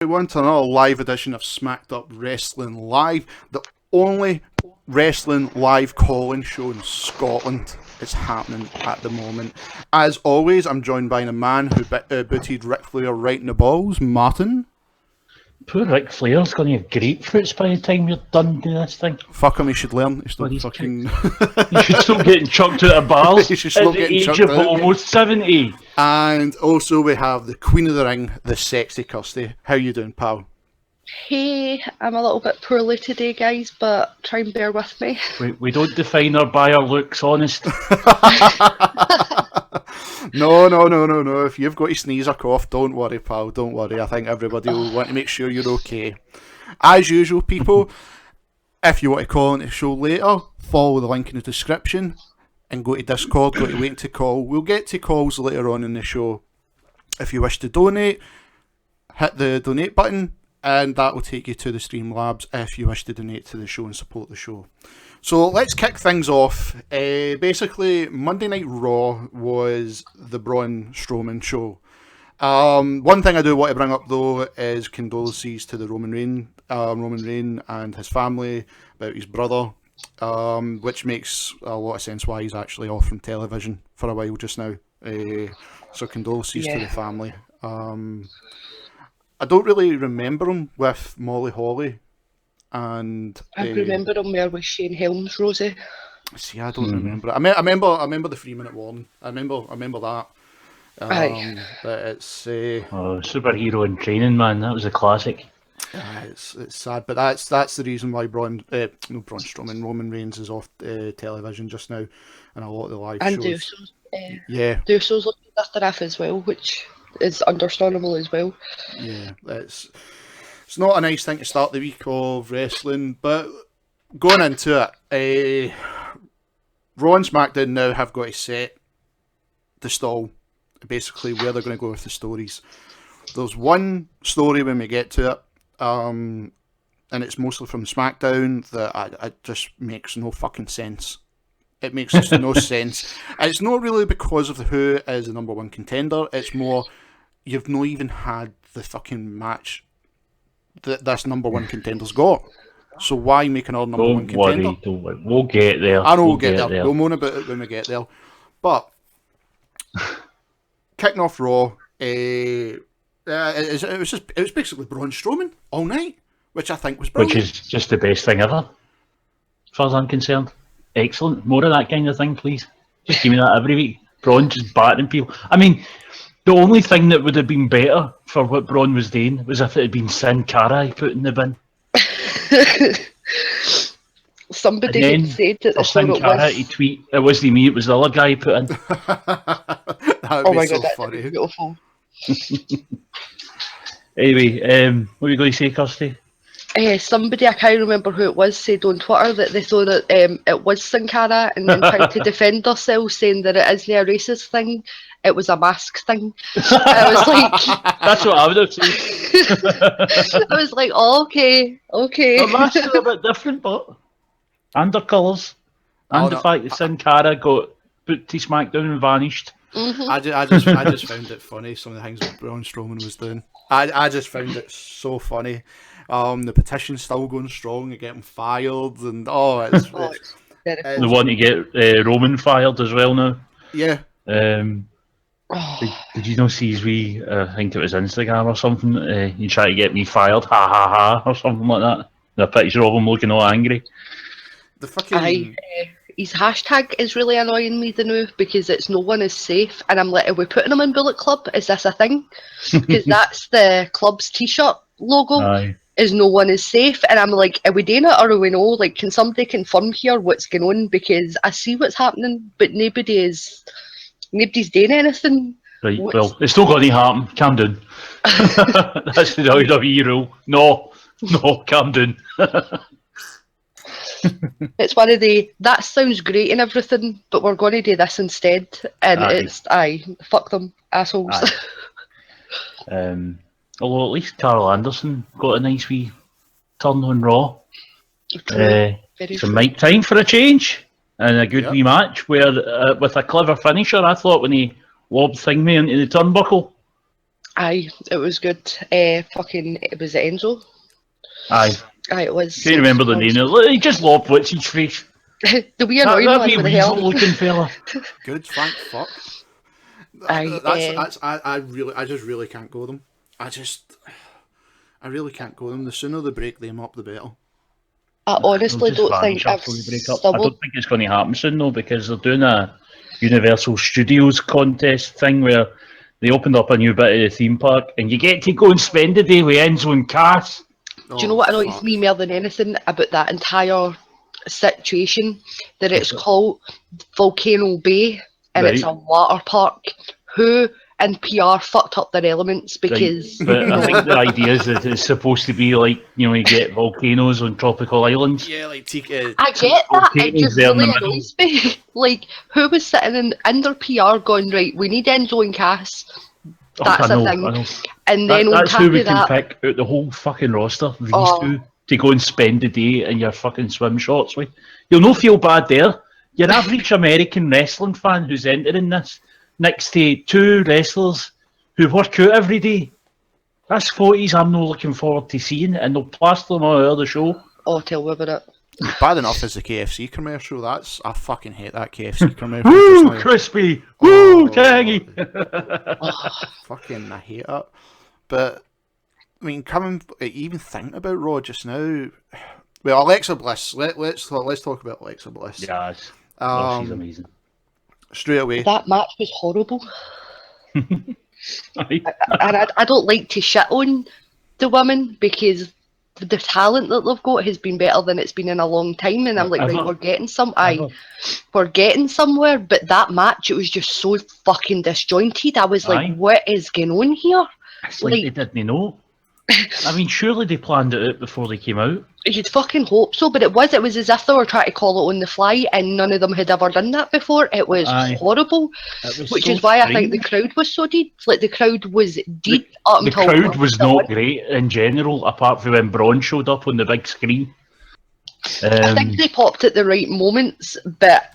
everyone to another live edition of Smacked Up Wrestling Live, the only wrestling live calling show in Scotland. It's happening at the moment. As always, I'm joined by the man who booted Ric Flair right in the balls, Martin. Poor Ric Flair's going to have grapefruits by the time you're done doing this thing. Fuck him, he should learn. He's still fucking... He should stop getting chucked out of bars He should stop at the getting age chucked of out. almost 70. And also we have the Queen of the Ring, the sexy Kirsty. How you doing, pal? Hey, I'm a little bit poorly today, guys, but try and bear with me. We don't define her by our looks, honest. No. If you've got to sneeze or cough, don't worry, pal. Don't worry. I think everybody will want to make sure you're okay. As usual, people, if you want to call into the show later, follow the link in the description and go to Discord, go to Waiting to Call. We'll get to calls later on in the show. If you wish to donate, hit the donate button, and that will take you to the Streamlabs if you wish to donate to the show and support the show. So let's kick things off. Basically, Monday Night Raw was the Braun Strowman show. One thing I do want to bring up though is condolences to the Roman Reigns and his family about his brother, which makes a lot of sense why he's actually off from television for a while just now. So condolences to the family. I don't really remember him with Molly Holly. And I remember him there with Shane Helms, Rosie. See, I don't remember it. I remember the 3-minute warning. I remember that. Aye. But it's Superhero in Training, man. That was a classic. it's sad, but that's the reason why Braun Strowman, Roman Reigns is off television just now, and a lot of the live and shows. Usos looking after F as well, which is understandable as well. Yeah, it's not a nice thing to start the week of wrestling, but going into it, Raw and SmackDown now have got to set the stall, basically where they're going to go with the stories. There's one story when we get to it, and it's mostly from SmackDown that it just makes no fucking sense. It makes just no sense. And it's not really because of who is the number one contender, it's more you've not even had the fucking match that this number one contender's got. So why make another number one contender? Don't worry. We'll get there. I know we'll get there. We'll moan about it when we get there. But kicking off Raw, it was basically Braun Strowman all night, which I think was brilliant. Which is just the best thing ever, as far as I'm concerned. Excellent. More of that kind of thing, please. Just give me that every week. Braun just battering people. I mean, the only thing that would have been better for what Braun was doing was if it had been Sin Cara he put in the bin. Somebody had said that that's what it was. He tweet, it wasn't me, it was the other guy he put in. That would be so funny. That'd be beautiful. Anyway, what were you going to say, Kirsty? Somebody, I can't remember who it was, said on Twitter that they thought that it was Sin Cara and then tried to defend themselves, saying that it isn't a racist thing, it was a mask thing. I was like... That's what I would have said. I was like, oh, okay. The masks are a bit different, but... And their colours. And the fact that Sin Cara got put to SmackDown and vanished. Mm-hmm. I just found it funny, some of the things that Braun Strowman was doing. I just found it so funny. The petition's still going strong, and getting fired, and it's they want to get Roman fired as well now. Yeah. Did you not see his wee, I think it was Instagram or something, you try to get me fired, ha ha ha, or something like that. The picture of him looking all angry. The fucking... his hashtag is really annoying me the now because it's no one is safe, and I'm like, are we putting him in Bullet Club? Is this a thing? Because that's the club's t-shirt logo. Aye. Is no one is safe, and I'm like, are we doing it or are we no? Like, can somebody confirm here what's going on? Because I see what's happening, but nobody's doing anything. Right, well, it's not going to happen. Calm down. That's the WWE rule. No, calm down. It's one of that sounds great and everything, but we're going to do this instead, and fuck them, assholes. Although at least Carl Anderson got a nice wee turn on Raw. Some mic time for a change and a good wee match where with a clever finisher. I thought when he lobbed Thingme into the turnbuckle, Aye, it was good. Was it Enzo? Aye. Aye, it was. Can't remember the name. He just loved what's his face. The wee That, annoying that one wee with the weasel hair. looking fella. Good, thank fuck. Aye, I just really can't go them. I really can't go them. The sooner they break them up, the better. I honestly They'll just don't think vanish I've after we break up. I stumbled. don't think it's going to happen soon though, because they're doing a Universal Studios contest thing where they opened up a new bit of the theme park, and you get to go and spend the day with Enzo and Cass. Do you know what annoys me more than anything about that entire situation? That it's called Volcano Bay and it's Right. a water park. Who in PR fucked up their elements because But I think the idea is that it's supposed to be like, you get volcanoes on tropical islands. Yeah, like I get that. It Volcanoes just there in the really middle. annoys me. Like, who was sitting in under PR going, right, we need Enzo and Cass. That's I know, a thing. I know. And then on That's top who we of can that, pick out the whole fucking roster. These Oh. two to go and spend the day in your fucking swim shorts with. You'll not feel bad there. Your average American wrestling fan who's entering this next to two wrestlers who work out every day. That's 40s I'm not looking forward to seeing, and they'll plaster them all over the show. oh, tell me about it. bad enough as the KFC commercial. I fucking hate that KFC commercial. Woo, just now. crispy! Woo, tangy! Fucking, I hate it. But I mean, even thinking about Raw just now. Well, Alexa Bliss. Let's talk about Alexa Bliss. Yes. She's amazing. Straight away. That match was horrible. Aye. And I don't like to shit on the women because the talent that they've got has been better than it's been in a long time. And I'm like, right, we're getting we're getting somewhere. But that match, it was just so fucking disjointed. I was like, what is going on here? It's like they didn't know. I mean, surely they planned it out before they came out. You'd fucking hope so, but it was as if they were trying to call it on the fly, and none of them had ever done that before. It was horrible, which is why I think the crowd was so deep. Like, the crowd was deep up The until crowd was not great in general, apart from when Braun showed up on the big screen. I think they popped at the right moments, but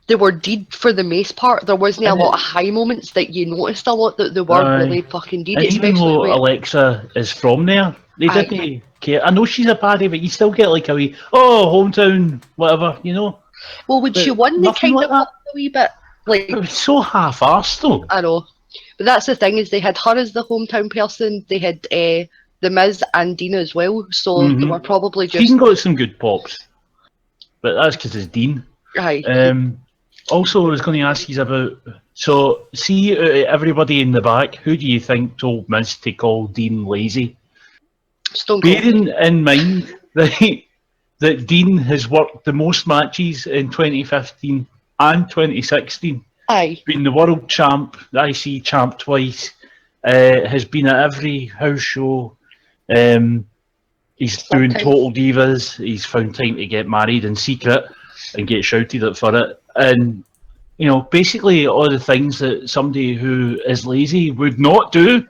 they were deep for the most part. There wasn't a lot of high moments that you noticed a lot that they were really fucking deep. And even though Alexa is from there, they didn't care. I know she's a baddie, but you still get like a wee, hometown, whatever, Well, when she won, they kind of popped a wee bit. Like, it was so half-arsed though. I know. But that's the thing, is they had her as the hometown person, they had The Miz and Dean as well, so they were probably just... Dean got some good pops, but that's because it's Dean. Aye. Also, I was going to ask you about, so see everybody in the back, who do you think told Miz to call Dean lazy? Stone Cold. Bearing in mind that Dean has worked the most matches in 2015 and 2016. Aye. Been the world champ, the IC champ twice, has been at every house show. He's doing Total Divas. He's found time to get married in secret and get shouted at for it. And, basically all the things that somebody who is lazy would not do.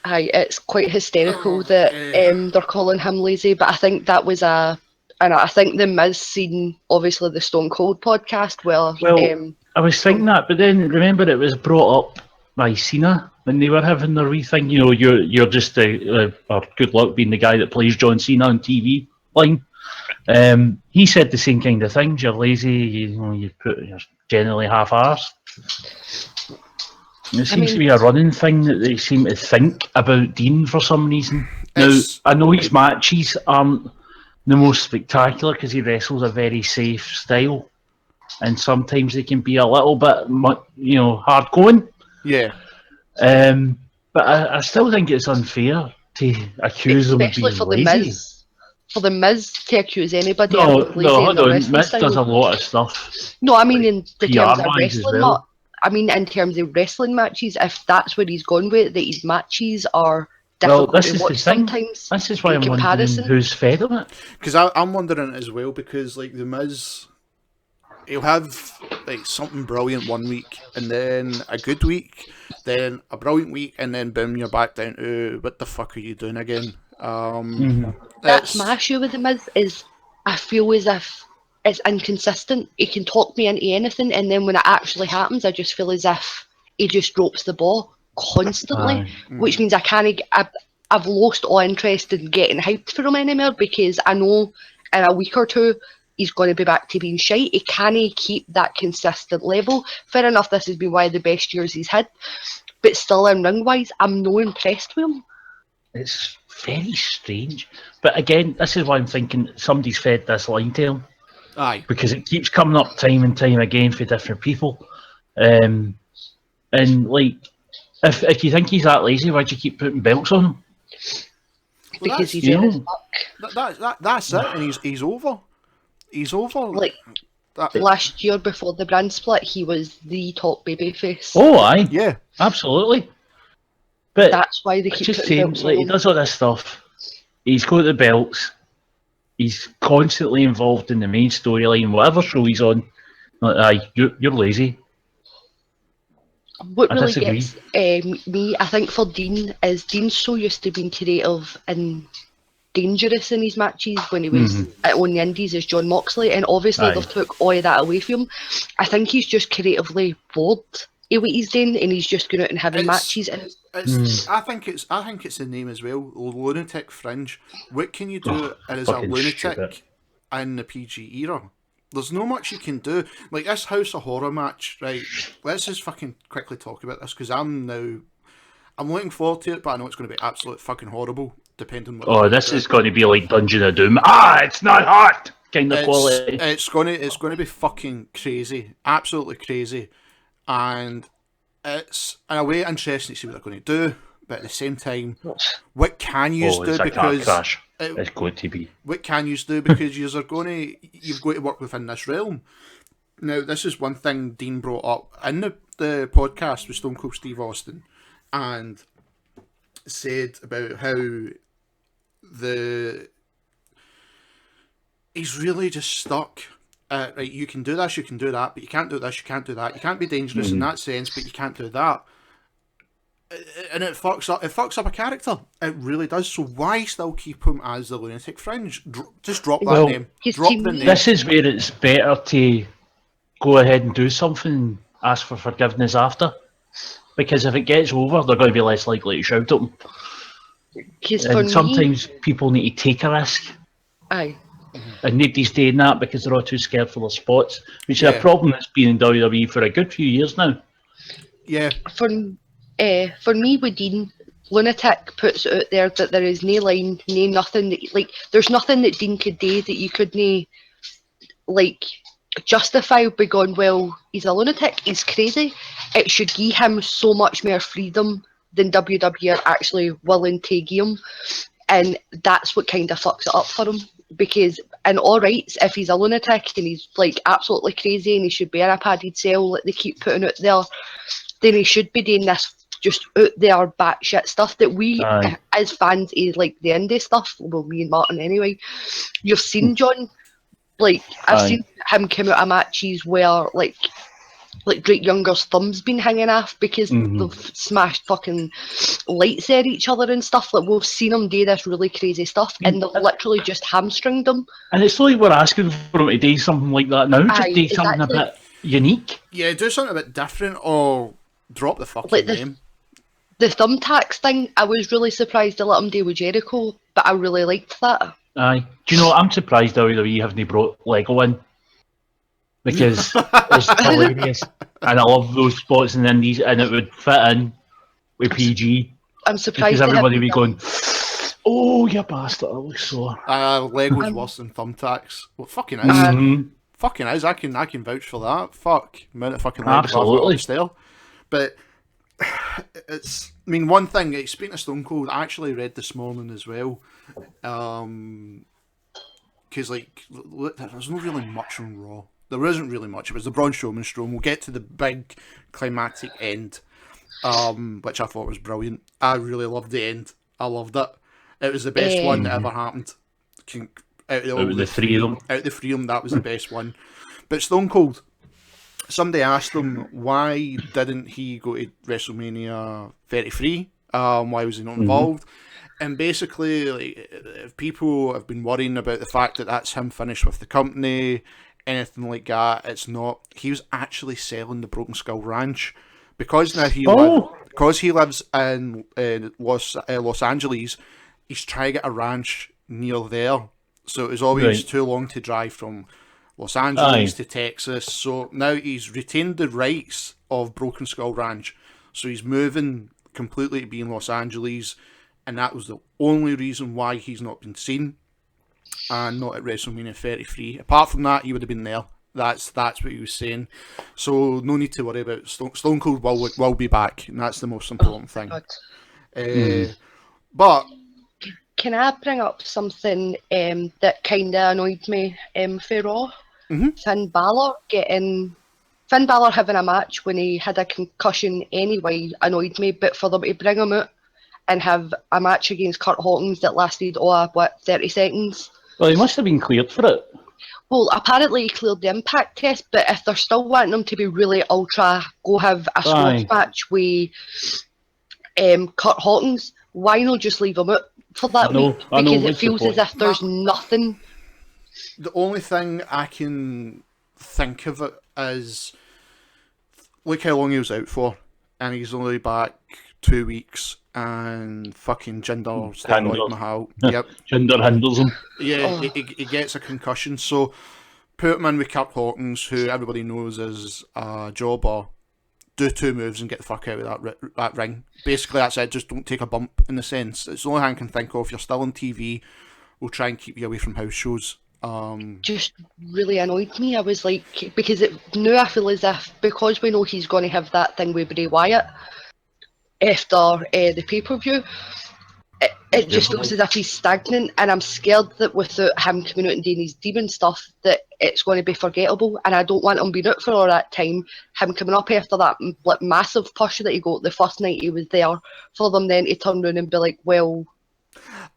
Aye, it's quite hysterical that they're calling him lazy, but I think that was and I think the Miz seen, obviously, the Stone Cold podcast where... Well, I was thinking that, but then remember it was brought up by Cena when they were having their wee thing. You're just or good luck being the guy that plays John Cena on TV line. He said the same kind of things. You're lazy. You're generally half-arsed. It seems to be a running thing that they seem to think about Dean for some reason. Now, I know his matches aren't the most spectacular because he wrestles a very safe style, and sometimes they can be a little bit, hard going. Yeah. But I still think it's unfair to accuse them of being lazy. For the Miz to accuse anybody of lazy in the wrestling Miz style. does a lot of stuff. No, I mean in the terms of PR-wise as wrestling. well. I mean in terms of wrestling matches. If that's where he's gone with it, that his matches are difficult this to is watch the thing. sometimes. This is why I'm comparison. wondering who's fed on it. Because I'm wondering as well, because like the Miz, he'll have like something brilliant one week, and then a good week, then a brilliant week, and then boom, you're back down to what the fuck are you doing again? That's my issue with the Miz, is I feel as if it's inconsistent. He can talk me into anything, and then when it actually happens, I just feel as if he just drops the ball. constantly, Aye. which means I've lost all interest in getting hyped for him anymore, because I know in a week or two he's going to be back to being shite. He can't keep that consistent level. Fair enough, this has been one of the best years he's had, but still in ring wise, I'm no impressed with him. It's very strange. But again, this is why I'm thinking somebody's fed this line to him, Aye. because it keeps coming up time and time again for different people. And like, if you think he's that lazy, why'd you keep putting belts on him? Well, Because he's you ill as know. fuck. That's it, and he's over. He's over. Like, That, last year before the brand split, he was the top babyface. Oh, aye. yeah. Absolutely. But That's why they it keep just putting belts seems on like he him. does all this stuff. He's got the belts. He's constantly involved in the main storyline, whatever show he's on. Like, aye, you're lazy. What I really disagree. gets me, I think, for Dean, is Dean's so used to being creative and dangerous in his matches when he was on the Indies as John Moxley, and obviously Aye. they've took all of that away from him. I think he's just creatively bored of what he's doing, and he's just going out and having matches. And I think it's the name as well. Lunatic Fringe. What can you do as a fucking lunatic stupid. in the PG era? There's no much you can do. Like this House of Horror match, right? Let's just fucking quickly talk about this, because I'm looking forward to it, but I know it's going to be absolute fucking horrible, depending on what. Oh, this is going to be like Dungeon of Doom. It's not hot kind of quality. It's going to be fucking crazy, absolutely crazy, and it's in a way interesting to see what they're going to do. But at the same time, what can you do? It's a car Because crash. It's going to be. what can you do? Because you've got to work within this realm. Now, this is one thing Dean brought up in the podcast with Stone Cold Steve Austin, and said about how he's really just stuck. Right, you can do this, you can do that, but you can't do this, you can't do that. You can't be dangerous in that sense, but you can't do that. And it fucks up a character. It really does. So why still keep him as the Lunatic Fringe? Just drop that name. Drop the name. This is where it's better to go ahead and do something and ask for forgiveness after. Because if it gets over, they're going to be less likely to shout at him. And sometimes people need to take a risk. Aye. And nobody's doing that because they're all too scared for their spots, which is a problem that's been in WWE for a good few years now. Yeah. For me, with Dean, Lunatic puts it out there that there is no line, no nothing that, like, there's nothing that Dean could do that you couldn't, like, justify by going, well, he's a lunatic, he's crazy. It should give him so much more freedom than WWE are actually willing to give him. And that's what kind of fucks it up for him. Because, in all rights, if he's a lunatic and he's, like, absolutely crazy and he should be in a padded cell, like they keep putting out there, then he should be doing this just out there batshit stuff that we, as fans of, like, the indie stuff, well, me and Martin anyway, you've seen John, like, I've seen him come out of matches where, like Drake Younger's thumb's been hanging off because they've smashed fucking lights at each other and stuff. Like, we've seen him do this really crazy stuff, and they've literally just hamstringed him. And it's like we're asking for him to do something like that now. Just do something a bit unique. Yeah, do something a bit different, or drop the fucking name. The thumbtacks thing, I was really surprised to let him do with Jericho, but I really liked that. Aye. Do you know what? I'm surprised WWE haven't brought Lego in. Because it's hilarious. And I love those spots in the Indies, and it would fit in with PG. I'm surprised because everybody would be going, oh, you bastard, I look sore. Lego's worse than thumbtacks. Well, fucking is. Fucking is. I can vouch for that. Fuck. Amount of fucking Lego Absolutely. still. But it's, I mean, one thing, speaking of Stone Cold, I actually read this morning as well. Because, like, there's not really much on Raw. There isn't really much. It was the Braun Strowman Strowman. We'll get to the big climactic end, which I thought was brilliant. I really loved the end. I loved it. It was the best one that ever happened. Out of the three of them, that was the best one. But Stone Cold, somebody asked him why didn't he go to WrestleMania 33? Why was he not involved? And basically, like, people have been worrying about the fact that that's him finished with the company, anything like that. It's not. He was actually selling the Broken Skull Ranch because now he because he lives in Los Angeles, he's trying to get a ranch near there. So it was always Right. too long to drive from Los Angeles Aye. to Texas. So now he's retained the rights of Broken Skull Ranch. So he's moving completely to be in Los Angeles. And that was the only reason why he's not been seen and not at WrestleMania 33. Apart from that, he would have been there. That's what he was saying. So no need to worry about it. Stone Cold will be back, and that's the most important thing. God. But Can I bring up something that kind of annoyed me for Raw? Mhm. Finn Balor having a match when he had a concussion anyway annoyed me, but for them to bring him out and have a match against Kurt Hawkins that lasted 30 seconds. Well, he must have been cleared for it. Well, apparently he cleared the impact test, but if they're still wanting him to be really ultra, go have a squash Aye. match with Kurt Hawkins, why not just leave him out for that I know, week? I know, Because it what's the feels point? as if there's nothing. the only thing I can think of it is, look how long he was out for, and he's only back 2 weeks, and fucking Jinder Handler. steroid Mahal. Yep. Jinder handles him. Yeah, Oh. he gets a concussion, so put him in with Kurt Hawkins, who everybody knows is a jobber. Do 2 moves and get the fuck out of that ring. Basically, that's it. Just don't take a bump, in a sense. It's the only thing I can think of. If you're still on TV, we'll try and keep you away from house shows. Just really annoyed me. I was like, because now I feel as if, because we know he's going to have that thing with Bray Wyatt after the pay-per-view, it just feels as if he's stagnant, and I'm scared that without him coming out and doing his demon stuff, that it's going to be forgettable, and I don't want him being out for all that time, him coming up after that like massive push that he got the first night he was there, for them then to turn around and be like, well,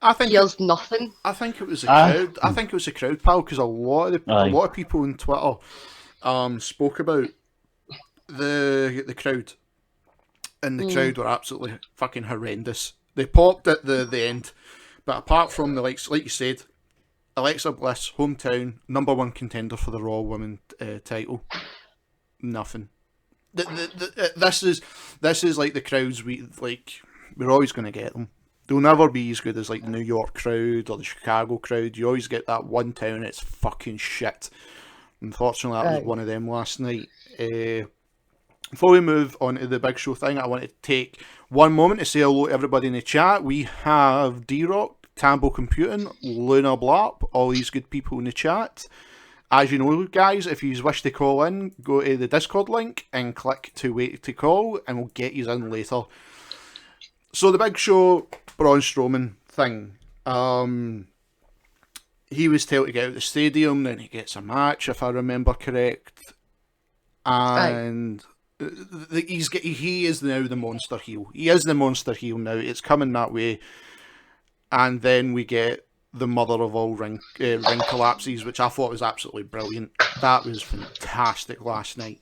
I think here's nothing. I think it was the crowd. I think it was the crowd, pal, because a lot of people on Twitter spoke about the crowd, and the crowd were absolutely fucking horrendous. They popped at the end, but apart from the likes, like you said, Alexa Bliss, hometown, #1 contender for the Raw Women title, nothing. This is like the crowds we're always going to get them. They'll never be as good as like the New York crowd or the Chicago crowd. You always get that one town, it's fucking shit. Unfortunately, that was one of them last night. Before we move on to the Big Show thing, I want to take one moment to say hello to everybody in the chat. We have D-Rock, Tambo Computing, Luna Blarp, all these good people in the chat. As you know, guys, if you wish to call in, go to the Discord link and click to wait to call, and we'll get you in later. So the Big Show, Braun Strowman thing. He was told to get out of the stadium, then he gets a match, if I remember correct. And he is now the monster heel. He is the monster heel now. It's coming that way. And then we get the mother of all ring collapses, which I thought was absolutely brilliant. That was fantastic last night.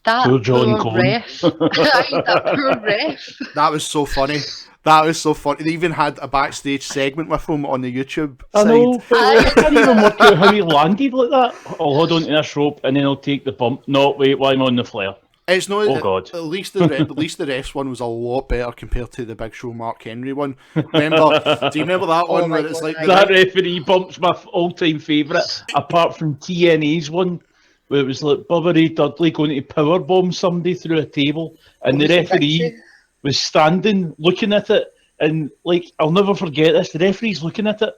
That Poor John poor Cone. ref. That poor ref. That was so funny. That was so funny. They even had a backstage segment with him on the YouTube I side. know, but I can't even work out how he landed like that. I'll hold on to this rope and then I'll take the bump. No, wait, while I'm on the flare. It's not. Oh, God. At least the refs one was a lot better compared to the Big Show Mark Henry one. Remember? Do you remember that one my where it's God, like aye. That referee bump's my all-time favourite, apart from TNA's one, where it was like Bubba Ray Dudley going to powerbomb somebody through a table, and the Was it referee Dixie? was standing looking at it, and like, I'll never forget this, the referee's looking at it,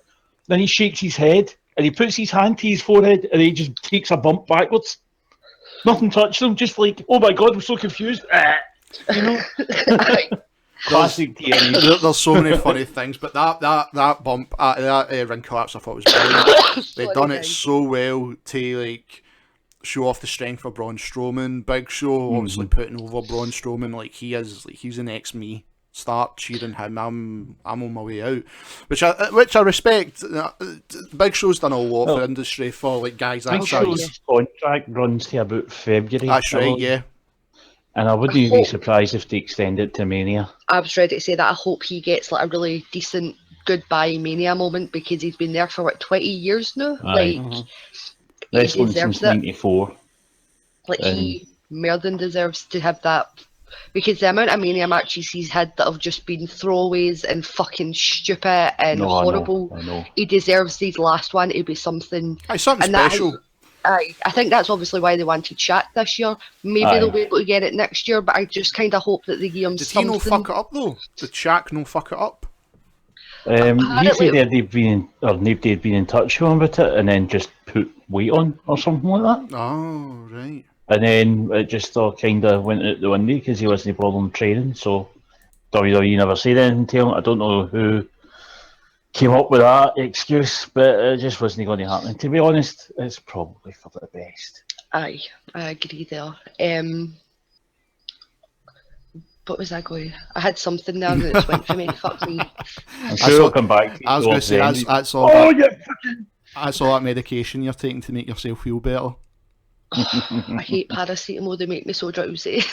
then he shakes his head, and he puts his hand to his forehead, and he just takes a bump backwards. Nothing touched him, just like, oh my God, we're so confused. You know? Classic TNA. There's so many funny things, but that bump, that ring collapse, I thought was brilliant. They've done it so well to like show off the strength of Braun Strowman. Big Show obviously putting over Braun Strowman like he is. Like he's the next me. Start cheering him. I'm on my way out, which I respect. Big Show's done a lot for the industry for like guys that Big size. Show's contract runs to about February. That's right, yeah. And I wouldn't even be surprised if they extend it to Mania. I was ready to say that I hope he gets like a really decent goodbye Mania moment, because he's been there for what, 20 years now. Aye. Like Wrestling deserves since it. '94. Like he more than deserves to have that because the amount of Mania matches he's had that have just been throwaways and fucking stupid and No, horrible. I know. He deserves these last one to be something. Aye, something And that special. I think that's obviously why they wanted Shaq this year. Maybe Aye. they'll be able to get it next year, but I just kind of hope that they give him Did he something. no fuck it up though? Did Shaq no fuck it up? He Apparently- said they'd been or nobody had been in touch with him about it, and then just put weight on or something like that. Oh, right. And then it just all kind of went out the window because he wasn't problem training. So WWE never said anything to him. I don't know who came up with that excuse, but it just wasn't going to happen. To be honest, it's probably for the best. Aye, I agree there. What was I going? I had something there that just went for me. Fuck me. I'm sure it'll come back. I was going to say, that's all. Oh, that, yeah. that's all that medication you're taking to make yourself feel better. I hate paracetamol. They make me so drowsy.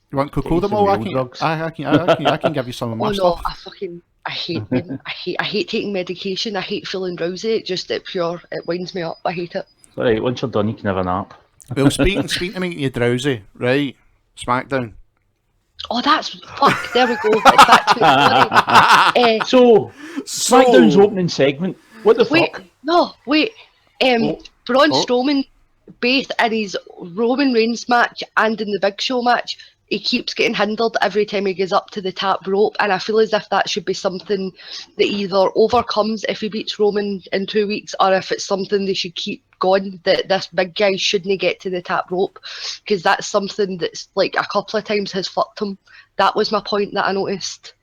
You want some cocodamol? real drugs. I can give you some of my Oh no, stuff. I hate them. I hate taking medication. I hate feeling drowsy. It winds me up. I hate it. Right, once you're done, you can have a nap. Well, speaking to making you drowsy, right? SmackDown. Oh, that's fuck. There we go. It's back to it. Sorry. So, SmackDown's opening segment. What the Wait, fuck? no, wait. Oh. Braun Oh. Strowman, both in his Roman Reigns match and in the Big Show match, he keeps getting hindered every time he goes up to the top rope, and I feel as if that should be something that either overcomes if he beats Roman in 2 weeks, or if it's something they should keep going, that this big guy shouldn't get to the top rope, because that's something that's like a couple of times has fucked him. That was my point that I noticed.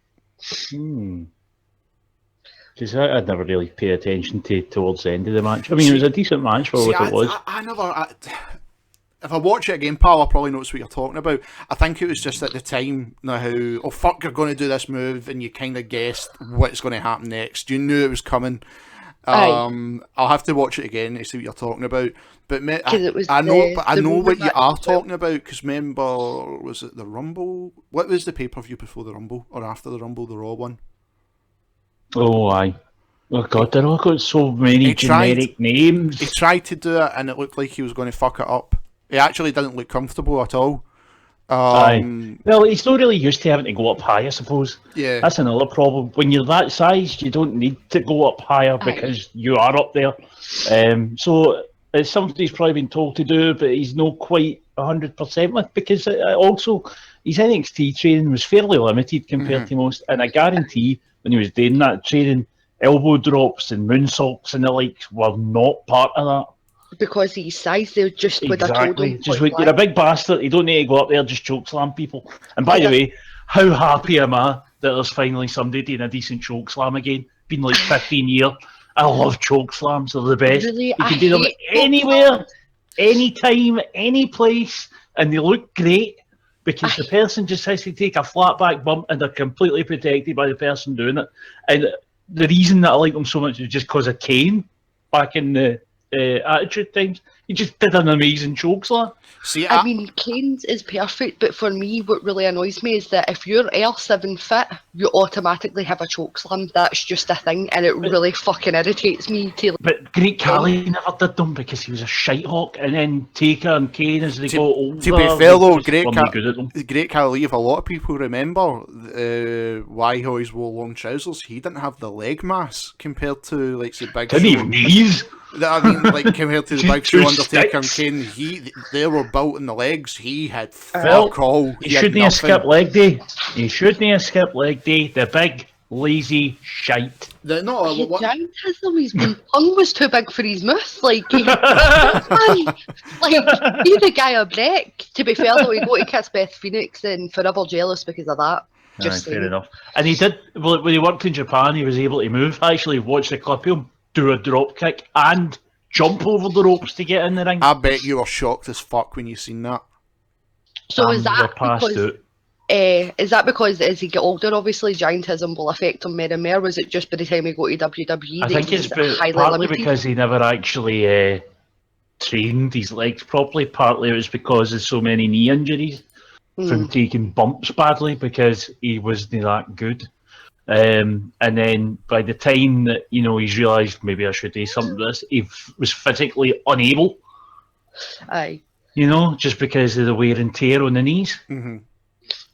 Because I'd never really pay attention towards the end of the match. I mean, it was a decent match for what it was. I never. If I watch it again, pal, I'll probably notice what you're talking about. I think it was just at the time, how, oh fuck, you're going to do this move, and you kind of guessed what's going to happen next. You knew it was coming. I'll have to watch it again to see what you're talking about. But I know what you are talking about, because remember, was it the Rumble? What was the pay-per-view before the Rumble, or after the Rumble, the Raw one? Oh, aye. Oh, God, they're all got so many generic names. He tried to do it, and it looked like he was going to fuck it up. He actually didn't look comfortable at all. Aye. Well, he's not really used to having to go up high, I suppose. Yeah. That's another problem. When you're that size, you don't need to go up higher because you are up there. So it's something he's probably been told to do, but he's not quite 100% with, because also his NXT training was fairly limited compared to most, and I guarantee when he was doing that training, elbow drops and moonsaults and the likes were not part of that. Because he's size, they just would have told him. Just when you're a big bastard, you don't need to go up there just choke slam people. And by the way, how happy am I that there's finally somebody doing a decent choke slam again? Been like 15 years. I love choke slams, they're the best. Really? You can do them anywhere, anytime, any place, and they look great because the person just has to take a flat back bump and they're completely protected by the person doing it. And the reason that I like them so much is just because of Kane back in the Attitude times. He just did an amazing choke slam. See, I mean, Kane's is perfect, but for me, what really annoys me is that if you're L7 fit, you automatically have a choke slam. That's just a thing, and it really fucking irritates me. But Great Khali never did them because he was a shite hawk, and then Taker and Kane as they got older. To be fair though, Great Khali, if a lot of people remember why he always wore long trousers, he didn't have the leg mass compared to like the Big Show. Didn't even knees. I mean, like compared to the Big Show, Undertaker and sticks. Kane, they were built in the legs. He had Well, fuck all. He shouldn't have skipped leg day. He shouldn't have skipped leg day. The big lazy shite. His tongue was too big for his mouth. Like, he's the guy a break. To be fair though, he got to kiss Beth Phoenix and forever jealous because of that. Just fair enough. And he did, when he worked in Japan, he was able to move. I actually watched a clip of him do a drop kick and jump over the ropes to get in the ring. I bet you were shocked as fuck when you seen that. So is that because as he get older, obviously giantism will affect him more and more? Was it just by the time he got to WWE? I think it's partly because he never actually trained his legs properly. Partly it was because of so many knee injuries from taking bumps badly because he wasn't that good. And then by the time that he's realised maybe I should do something of this, he was physically unable. Aye. Just because of the wear and tear on the knees.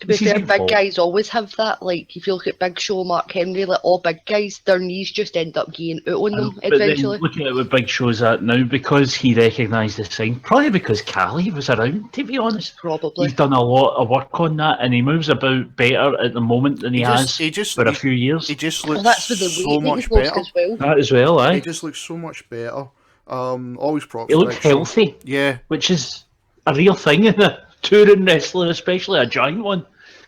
To be It's his fair, own big fault. guys always have that. Like, if you look at Big Show, Mark Henry, like all big guys, their knees just end up getting out on them But then eventually. looking at what Big Show's at now, because he recognised the sign, probably because Callie was around, to be honest. Probably. He's done a lot of work on that, and he moves about better at the moment than he has for a few years. He just Well, looks that's for the so weight that much he's lost better. as well. That as well, He aye. just looks so much better. Always props. He for looks Big Show. healthy, Yeah. which is a real thing in a touring wrestler, especially a giant one.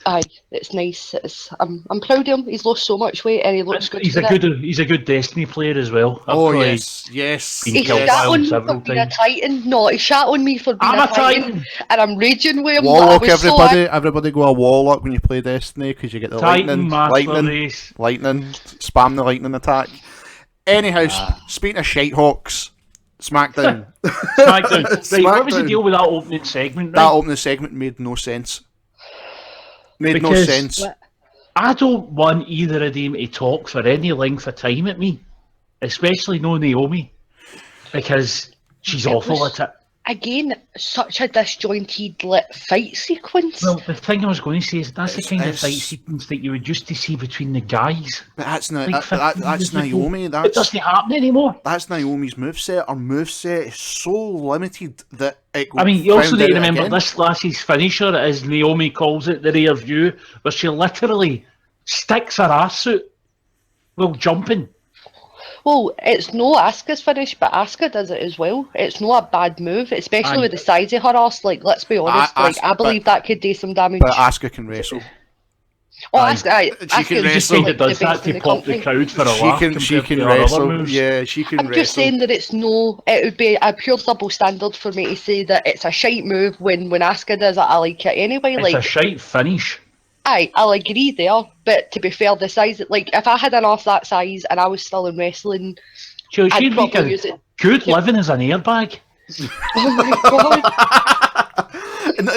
Aye, it's nice. I'm proud of him. He's lost so much weight and he looks good. He's for a it. good Destiny player as well. I've Oh probably yes. been He killed shat by him on me for several being a times. Titan. No, he shat on me for being I'm a a Titan. Titan. And I'm raging with him. Warlock, I was so everybody go a warlock when you play Destiny because you get the Titan Master lightning, Race. spam the lightning attack. Anyhow, speaking of Shitehawks, SmackDown. SmackDown. Right, what was the SmackDown. deal with that opening segment? That Right? opening segment made no sense. Made no Because- sense. I don't want either of them to talk for any length of time at me, especially no Naomi, because she's It awful was- at it. Again, such a disjointed lit fight sequence. Well, the thing I was going to say is that's the kind of It's- fight sequence that you would used to see between the guys. But that's not. Like 15 That's years ago. Naomi. It That's doesn't happen anymore. Naomi's moveset. Her moveset is so limited that it. I mean, you also found need to out remember again. this lassie's finisher, as Naomi calls it, the rear view, where she literally sticks her ass out while jumping. Well, it's no Asuka's finish, but Asuka does it as well. It's not a bad move, especially Aye. with the size of her ass. Like, let's be honest, I believe that could do some damage. But Asuka can wrestle. Oh, Aye. Asuka, She can Asuka wrestle. just Kind like of the does that best in to the pop the company. crowd for a She laugh can compared to her wrestle. other moves. Yeah, she can I'm wrestle. just saying that it's no. It would be a pure double standard for me to say that it's a shite move when Asuka does it. I like it anyway. It's Like, a shite finish. aye, I'll agree there. But to be fair, the size, like, if I had an ass that size and I was still in wrestling, She'd I'd make probably a use it. good living as an airbag. Oh my god! And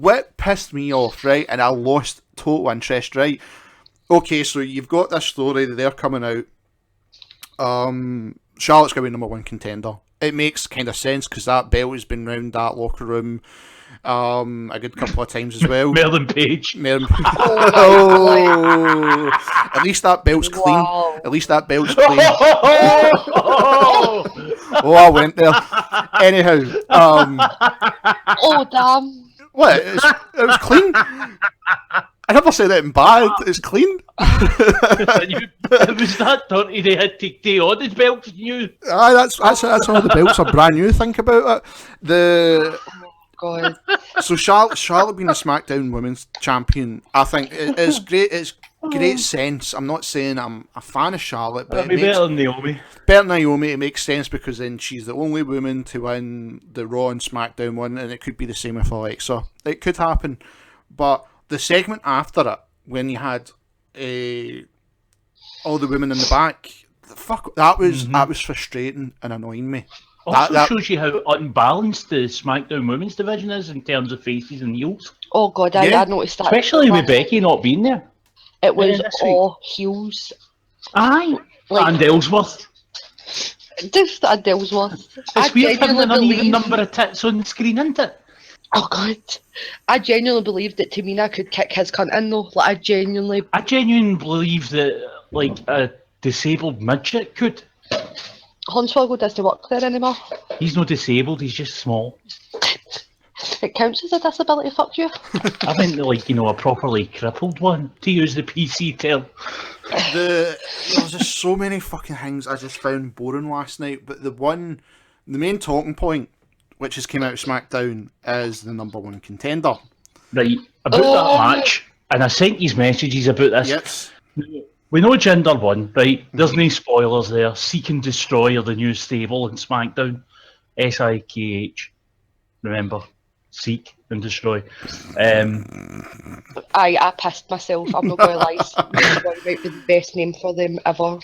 what pissed me off, right? And I lost total interest, right? Okay, so you've got this story that they're coming out. Charlotte's going to be number one contender. It makes kind of sense because that belt has been round that locker room a good couple of times as well. Merlin Page. Oh, at least that belt's clean. Wow. At least that belt's clean. Oh! Oh, I went there. Anyhow, Oh damn! what? It was clean. I never said it in bad. It's clean. It was that dirty they had to take on his belt new. Aye, that's all the belts are brand new. Think about it. God. So Charlotte being a SmackDown Women's Champion, I think it's great. It's great sense. I'm not saying I'm a fan of Charlotte, but That'd it be makes better than Naomi. better than Naomi. It makes sense because then she's the only woman to win the Raw and SmackDown one, and it could be the same with Alexa. It could happen, but the segment after it, when you had all the women in the back, that was frustrating and annoying me. Also That- shows you how unbalanced the SmackDown Women's division is in terms of faces and heels. Oh god, Yeah, I noticed that. Especially with Becky not being there. It was this all heels. Aye. Like, And Ellsworth. just a Dellsworth. I It's weird having genuinely an uneven believe. number of tits on the screen, isn't it? Oh god, I genuinely believe that Tamina could kick his cunt in though. Like, I genuinely. believe that, like, a disabled midget could. Hornswoggle doesn't work there anymore. He's not disabled, he's just small. It counts as a disability. Fuck you. I think, like, a properly crippled one, to use the PC term. There's just so many fucking things I just found boring last night. But the main talking point, which has came out of SmackDown, is the number one contender. Right, about that match, and I sent these messages about this. Yes. We know gender one, right? There's no spoilers there. Seek and Destroy are the new stable in SmackDown. SIKH. Remember, Seek and Destroy. I pissed myself. I'm not going to lie. Might be the best name for them ever.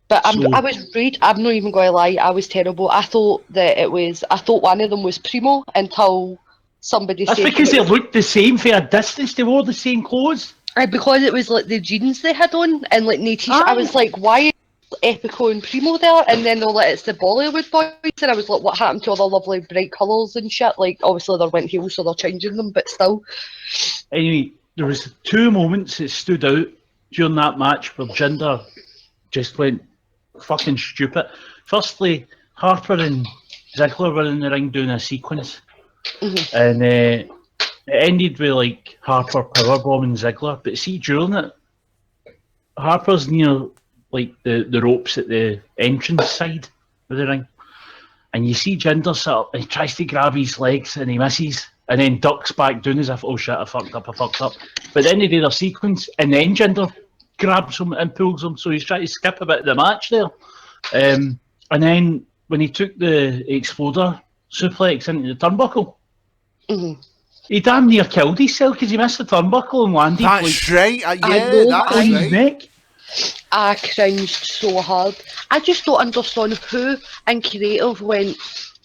But I was rude. I'm not even going to lie. I was terrible. I thought one of them was Primo until somebody That's said. because they looked the same for a distance. They wore the same clothes. Because it was like the jeans they had on and like no t-shirt. I was like, why Epico and Primo there, and then they're like, it's the Bollywood boys, and I was like, what happened to all the lovely bright colours and shit? Like, obviously they went heels, so they're changing them, but still. Anyway, there was 2 moments that stood out during that match where Jinder just went fucking stupid. Firstly, Harper and Ziggler were in the ring doing a sequence, and it ended with like Harper powerbombing Ziggler. But see, during it, Harper's near like the ropes at the entrance side of the ring, and you see Jinder sit up and he tries to grab his legs and he misses, and then ducks back down as if, oh shit, I fucked up. But then they do their sequence, and then Jinder grabs him and pulls him, so he's trying to skip a bit of the match there. And then when he took the exploder suplex into the turnbuckle, he damn near killed himself because he missed the turnbuckle and landed That's right. know, That's on his right. neck. I cringed so hard. I just don't understand who in creative went,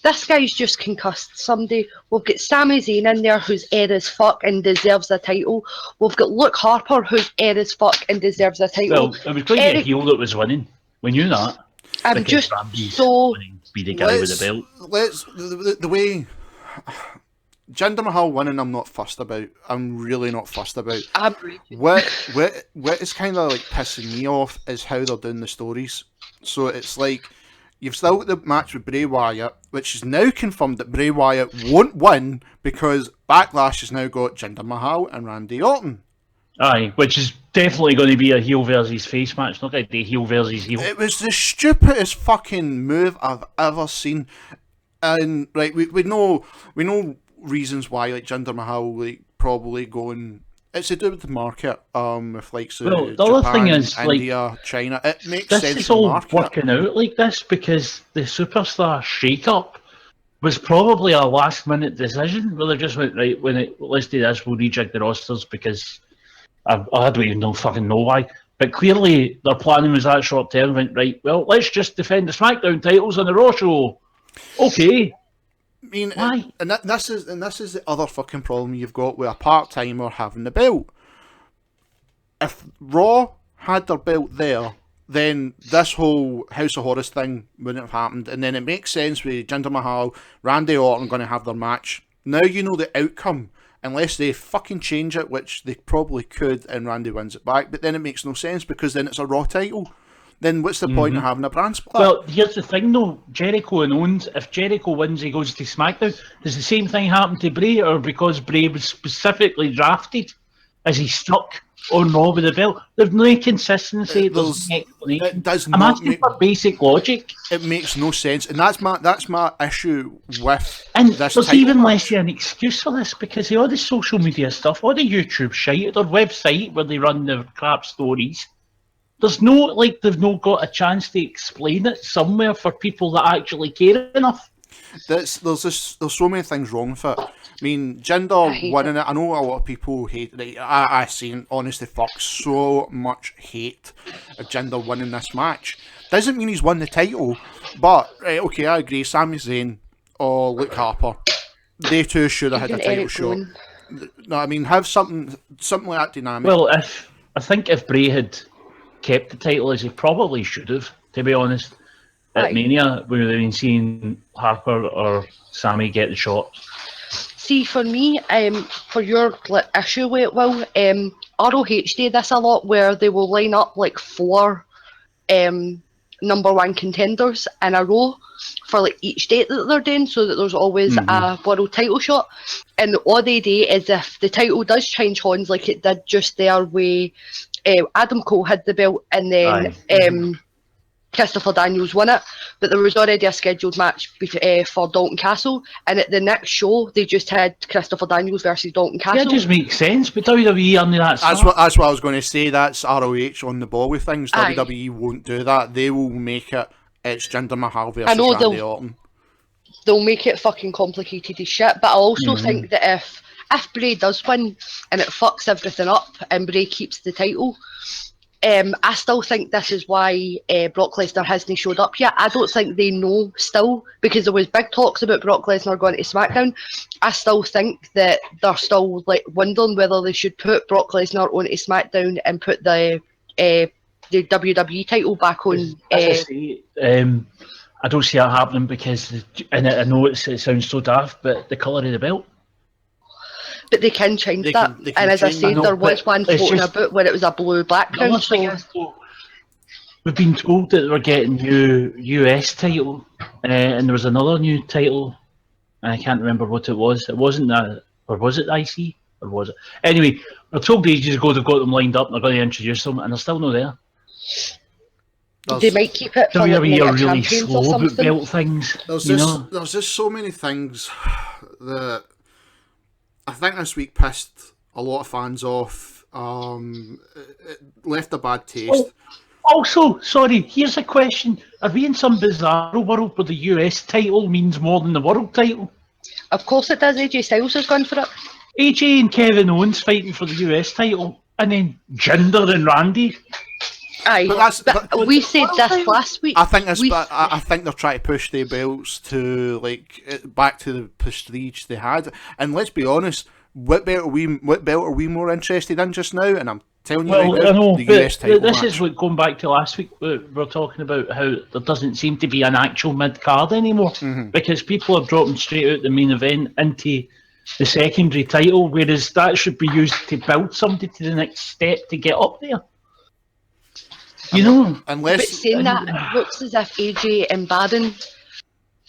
this guy's just concussed somebody. We've got Sami Zayn in there who's air as fuck and deserves a title. We've got Luke Harper who's air as fuck and deserves a title. Well, it was going to be a heel that was winning. We knew that. I'm Because just Ramsey's so... winning, be the guy with the belt. The way Jinder Mahal winning, I'm not fussed about. I'm really not fussed about. I'm raging. What is kind of like pissing me off is how they're doing the stories. So it's like you've still got the match with Bray Wyatt, which is now confirmed that Bray Wyatt won't win because Backlash has now got Jinder Mahal and Randy Orton. Aye, which is definitely going to be a heel versus face match, not going to be heel versus heel. It was the stupidest fucking move I've ever seen. And right, we know reasons why, like Jinder Mahal like probably going. It's to do with the market, with like so Well, the Japan, other thing is, India, China. It makes This sense is for the all market. working out like this because the superstar shake-up was probably a last-minute decision where they just went, right, let's do this, we'll rejig the rosters because I don't even fucking know why. But clearly their planning was that short-term, went, right, well, let's just defend the SmackDown titles on the Raw show. Okay. I mean, Why? this is the other fucking problem you've got with a part-timer having the belt. If Raw had their belt there, then this whole House of Horrors thing wouldn't have happened, and then it makes sense with Jinder Mahal, Randy Orton going to have their match. Now you know the outcome, unless they fucking change it, which they probably could, and Randy wins it back, but then it makes no sense because then it's a Raw title. Then what's the point of having a brand split? Well, here's the thing though, Jericho and Owens, if Jericho wins, he goes to SmackDown. Does the same thing happen to Bray, or because Bray was specifically drafted, is he stuck on Raw with the belt? There's no consistency, there's no explanation. It does I'm not asking make, for basic logic. it makes no sense, and that's my issue with And this there's title even match. less of an excuse for this because all the social media stuff, all the YouTube shite, their website where they run their crap stories, they've not got a chance to explain it somewhere for people that actually care enough. There's so many things wrong with it. I mean, Jinder winning it. I know a lot of people hate it. I seen, honestly, so much hate of Jinder winning this match. Doesn't mean he's won the title, but right, okay, I agree. Sami Zayn or Luke Harper, they two should have had a title shot. No, I mean, have something like that dynamic. Well, I think if Bray had kept the title as he probably should have, to be honest, at Mania, we would have been seeing Harper or Sammy get the shot. See, for me, for your issue with it, Will, ROH do this a lot where they will line up like 4 number 1 contenders in a row for like each date that they're doing, so that there's always a world title shot. And all they do is if the title does change hands, like it did just there where Adam Cole had the belt and then Christopher Daniels won it, but there was already a scheduled match for Dalton Castle, and at the next show they just had Christopher Daniels versus Dalton Castle. Yeah, it just makes sense, but WWE under that That's what I was going to say. That's ROH on the ball with things. WWE won't do that. They will make it's Jinder Mahal versus Randy Orton. They'll make it fucking complicated as shit, but I also think that if Bray does win and it fucks everything up and Bray keeps the title, I still think this is why Brock Lesnar hasn't showed up yet. I don't think they know still, because there was big talks about Brock Lesnar going to SmackDown. I still think that they're still like wondering whether they should put Brock Lesnar onto SmackDown and put the the WWE title back on. As I say, I don't see that happening because, and I know it sounds so daft, but the colour of the belt. But they can change They that. can And as I change said, that. there was one it's floating just- about where it was a blue The background. other thing is, though, we've been told that we're getting new US title, and there was another new title, and I can't remember what it was. It wasn't that, or was it IC, or was it? Anyway, we're told ages ago they've got them lined up and they're going to introduce them, and they're still not there. They might keep it for like WWE Night are of really Champions or slow about something. belt things. There's just so many things that I think this week pissed a lot of fans off. It left a bad taste. Oh, also, sorry, here's a question. Are we in some bizarre world where the US title means more than the world title? Of course it does. AJ Styles has gone for it. AJ and Kevin Owens fighting for the US title, and then Jinder and Randy. Aye, But we said this last week. I think I think they're trying to push their belts to back to the prestige they had. And let's be honest, what belt are we more interested in just now? And I'm telling you right now, I know, the but US title this match. is what going back to last week. We're talking about how there doesn't seem to be an actual mid card anymore because people are dropping straight out the main event into the secondary title, whereas that should be used to build somebody to the next step to get up there. You know, Unless But saying that, it looks as if AJ and Baron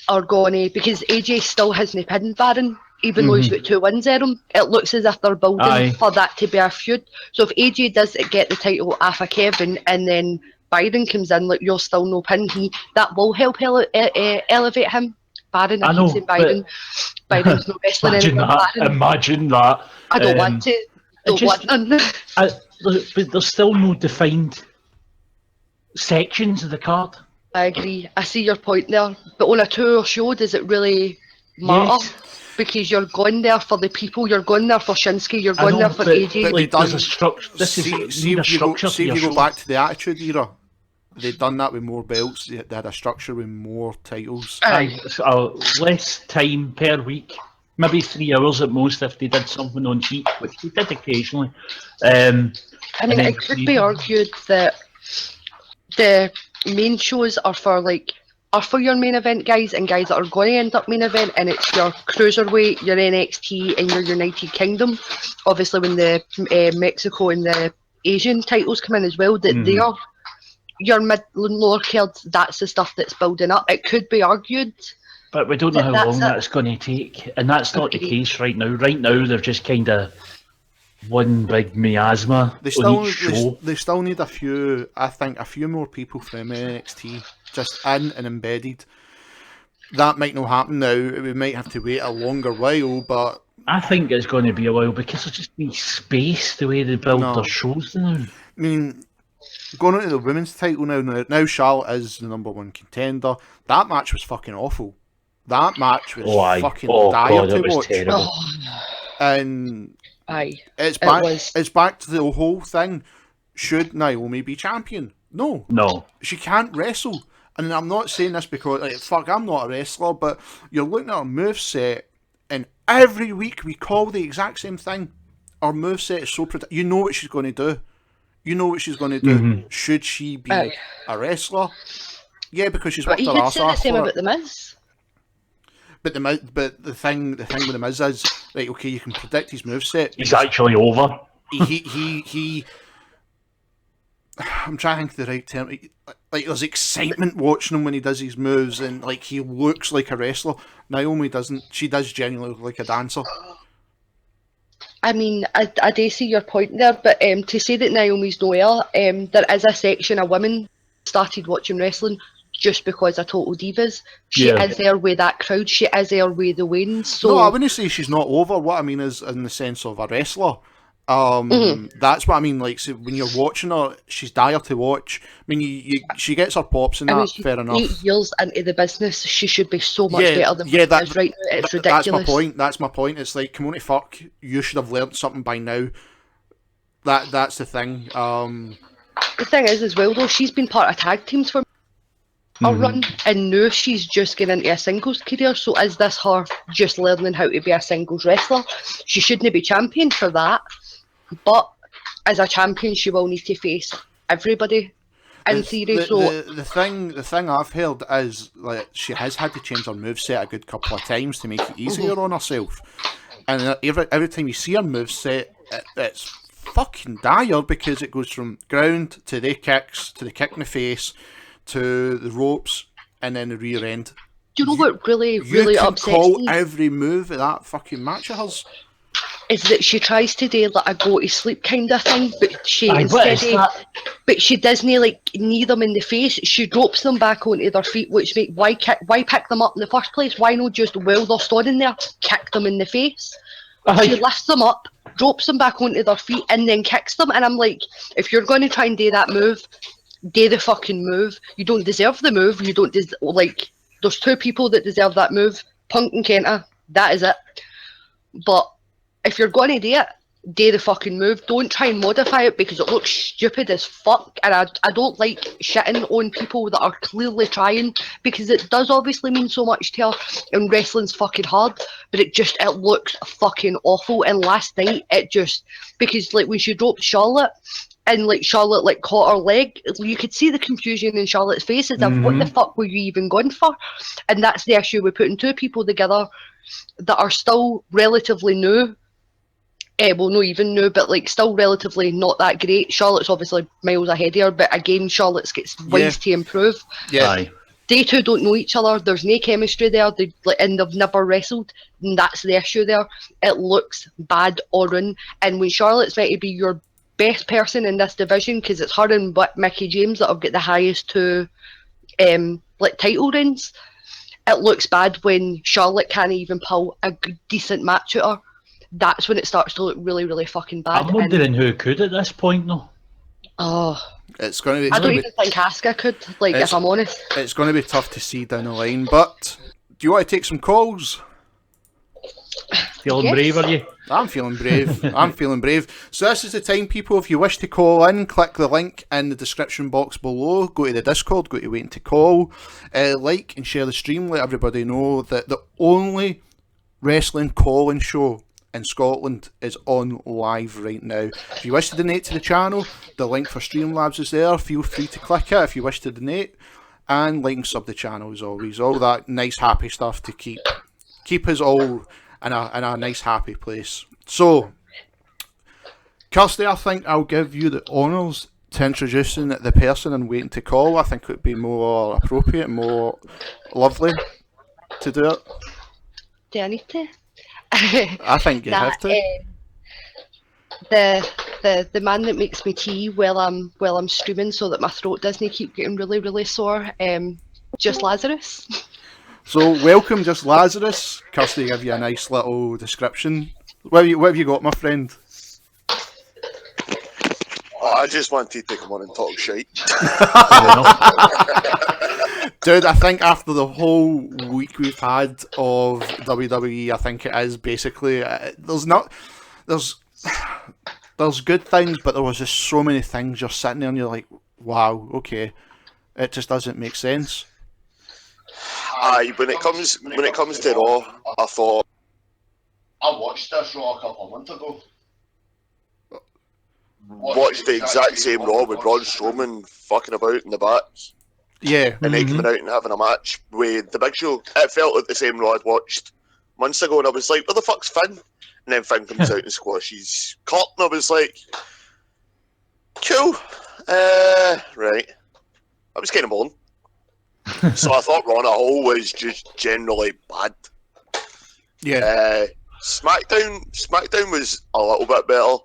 are gonna, because AJ still hasn't pinned Baron, even though he's got 2 wins in him. It looks as if they're building Aye. for that to be a feud. So if AJ does get the title off of Kevin and then Byron comes in, like you're still no pin, that will help elevate him. Baron, I keep saying Byron. Byron's no wrestling anymore. Imagine that. I don't want to. Don't want none. But there's still no defined sections of the card. I agree. I see your point there. But on a 2-hour show, does it really matter? Yes. Because you're going there for the people, you're going there for Shinsuke, you're going there for but AJ. they There's done- a structure. This is see need a if you go, structure see to if your you go show. back to the Attitude Era. They'd done that with more belts. They had a structure with more titles. Aye. Less time per week, maybe 3 hours at most if they did something on cheap, which they did occasionally. I mean, and then it could be argued that the main shows are for your main event guys and guys that are going to end up main event, and it's your cruiserweight, your NXT, and your United Kingdom. Obviously, when the Mexico and the Asian titles come in as well, that they are your mid and lower cards. That's the stuff that's building up. It could be argued, but we don't know how that's long it. that's going to take, and that's not the Agreed. case right now. Right now, they're just kind of one big miasma on each show. They still need a few. I think a few more people from NXT just in and embedded. That might not happen now. We might have to wait a longer while, but I think it's going to be a while because there's just no space the way they build their shows now. I mean, going on to the women's title now Charlotte is the number 1 contender. That match was fucking awful. That match was fucking dire God, to it was watch. terrible. And aye. it's back to the whole thing. Should Naomi be champion? No. She can't wrestle. And I'm not saying this because, I'm not a wrestler, but you're looking at her moveset, and every week we call the exact same thing. Our moveset is so you know what she's going to do. Should she be a wrestler? Yeah, because she's worked her You could arse say the off same for about it. the Miz. But the thing with the Miz is, right, okay, you can predict his moveset. He's actually over. He I'm trying to think of the right term. There's excitement watching him when he does his moves, and he looks like a wrestler. Naomi doesn't. She does genuinely look like a dancer. I mean, I do see your point there, but to say that Naomi's nowhere, there is a section of women started watching wrestling just because of Total Divas. She is there with that crowd. She is there with the wins. So No, I wouldn't say she's not over. What I mean is in the sense of a wrestler. That's what I mean. So when you're watching her, she's dire to watch. I mean, she gets her pops and that. Fair enough. 8 years into the business, she should be so much better than what she is right now. It's ridiculous. That's my point. It's like, come on to fuck. You should have learned something by now. That's the thing. The thing is, as well, though, she's been part of tag teams for a run, and now she's just getting into a singles career. So is this her just learning how to be a singles wrestler? She shouldn't be champion for that, but as a champion, she will need to face everybody. in theory. So the thing I've heard is like she has had to change her moveset a good couple of times to make it easier on herself. And every time you see her moveset, it's fucking dire because it goes from ground to the kicks, to the kick in the face, to the ropes, and then the rear end. do you know what really You can upsets call me? every move of that fucking match of hers. Is that she tries to do like a go to sleep kind of thing, but she Aye, what instead is of, that? but she doesn't like knee them in the face. She drops them back onto their feet, which make why pick them up in the first place? Why not just while they're standing there, kick them in the face? She Aye. lifts them up, drops them back onto their feet, and then kicks them. And I'm like, if you're going to try and do that move, do the fucking move. You don't deserve the move. You don't like. There's two people that deserve that move: Punk and Kenta. That is it. But if you're going to do the fucking move. Don't try and modify it because it looks stupid as fuck. And I don't like shitting on people that are clearly trying because it does obviously mean so much to her. And wrestling's fucking hard, but it looks fucking awful. And last night it just, because like when she dropped Charlotte, and like Charlotte like caught her leg, you could see the confusion in Charlotte's face as if what the fuck were you even going for? And that's the issue with putting two people together that are still relatively new. Well, not even new, but like still relatively not that great. Charlotte's obviously miles ahead of her, but again, Charlotte's gets ways to improve. Yeah. Aye. They two don't know each other. There's no chemistry there. And they've never wrestled. And that's the issue there. It looks bad or run. And when Charlotte's meant to be your best person in this division, because it's her and Mickey James that have got the highest two like title reigns, it looks bad when Charlotte can't even pull a good, decent match at her. That's when it starts to look really, really fucking bad. I'm wondering who could at this point, though. Oh, It's going to be. I don't even think Asuka could. Like, if I'm honest, it's going to be tough to see down the line. But do you want to take some calls? Feeling brave, are you? I'm feeling brave. I'm feeling brave. So this is the time, people. If you wish to call in, click the link in the description box below. Go to the Discord. Go to Waiting to Call. Like and share the stream. Let everybody know that the only wrestling call-in show in Scotland is on live right now. If you wish to donate to the channel, the link for Streamlabs is there. Feel free to click it if you wish to donate. And like and sub the channel as always. All that nice happy stuff to keep us all in a nice happy place. So, Kirsty, I think I'll give you the honours to introducing the person and Waiting to Call. I think it would be more appropriate, more lovely to do it. do I need to? I think you have to. The man that makes me tea while I'm streaming so that my throat doesn't keep getting really, really sore. Just Lazarus. So welcome, Just Lazarus. Kirsty, give you a nice little description. What have you got, my friend? I just wanted to come on and talk shite. Dude, I think after the whole week we've had of WWE, I think it is basically there's good things, but there was just so many things. You're sitting there and you're like, wow, okay, it just doesn't make sense. Aye, when it comes to Raw, I thought I watched this Raw a couple of months ago. watched the exact same Raw with Braun Strowman fucking about in the back. Yeah. And then coming out and having a match with the Big Show. It felt like the same Raw I'd watched months ago, and I was like, where the fuck's Finn? And then Finn comes out and squashes Kurt, and I was like, cool. Right. I was kind of blown. So I thought Raw on a whole was just generally bad. Yeah. SmackDown was a little bit better,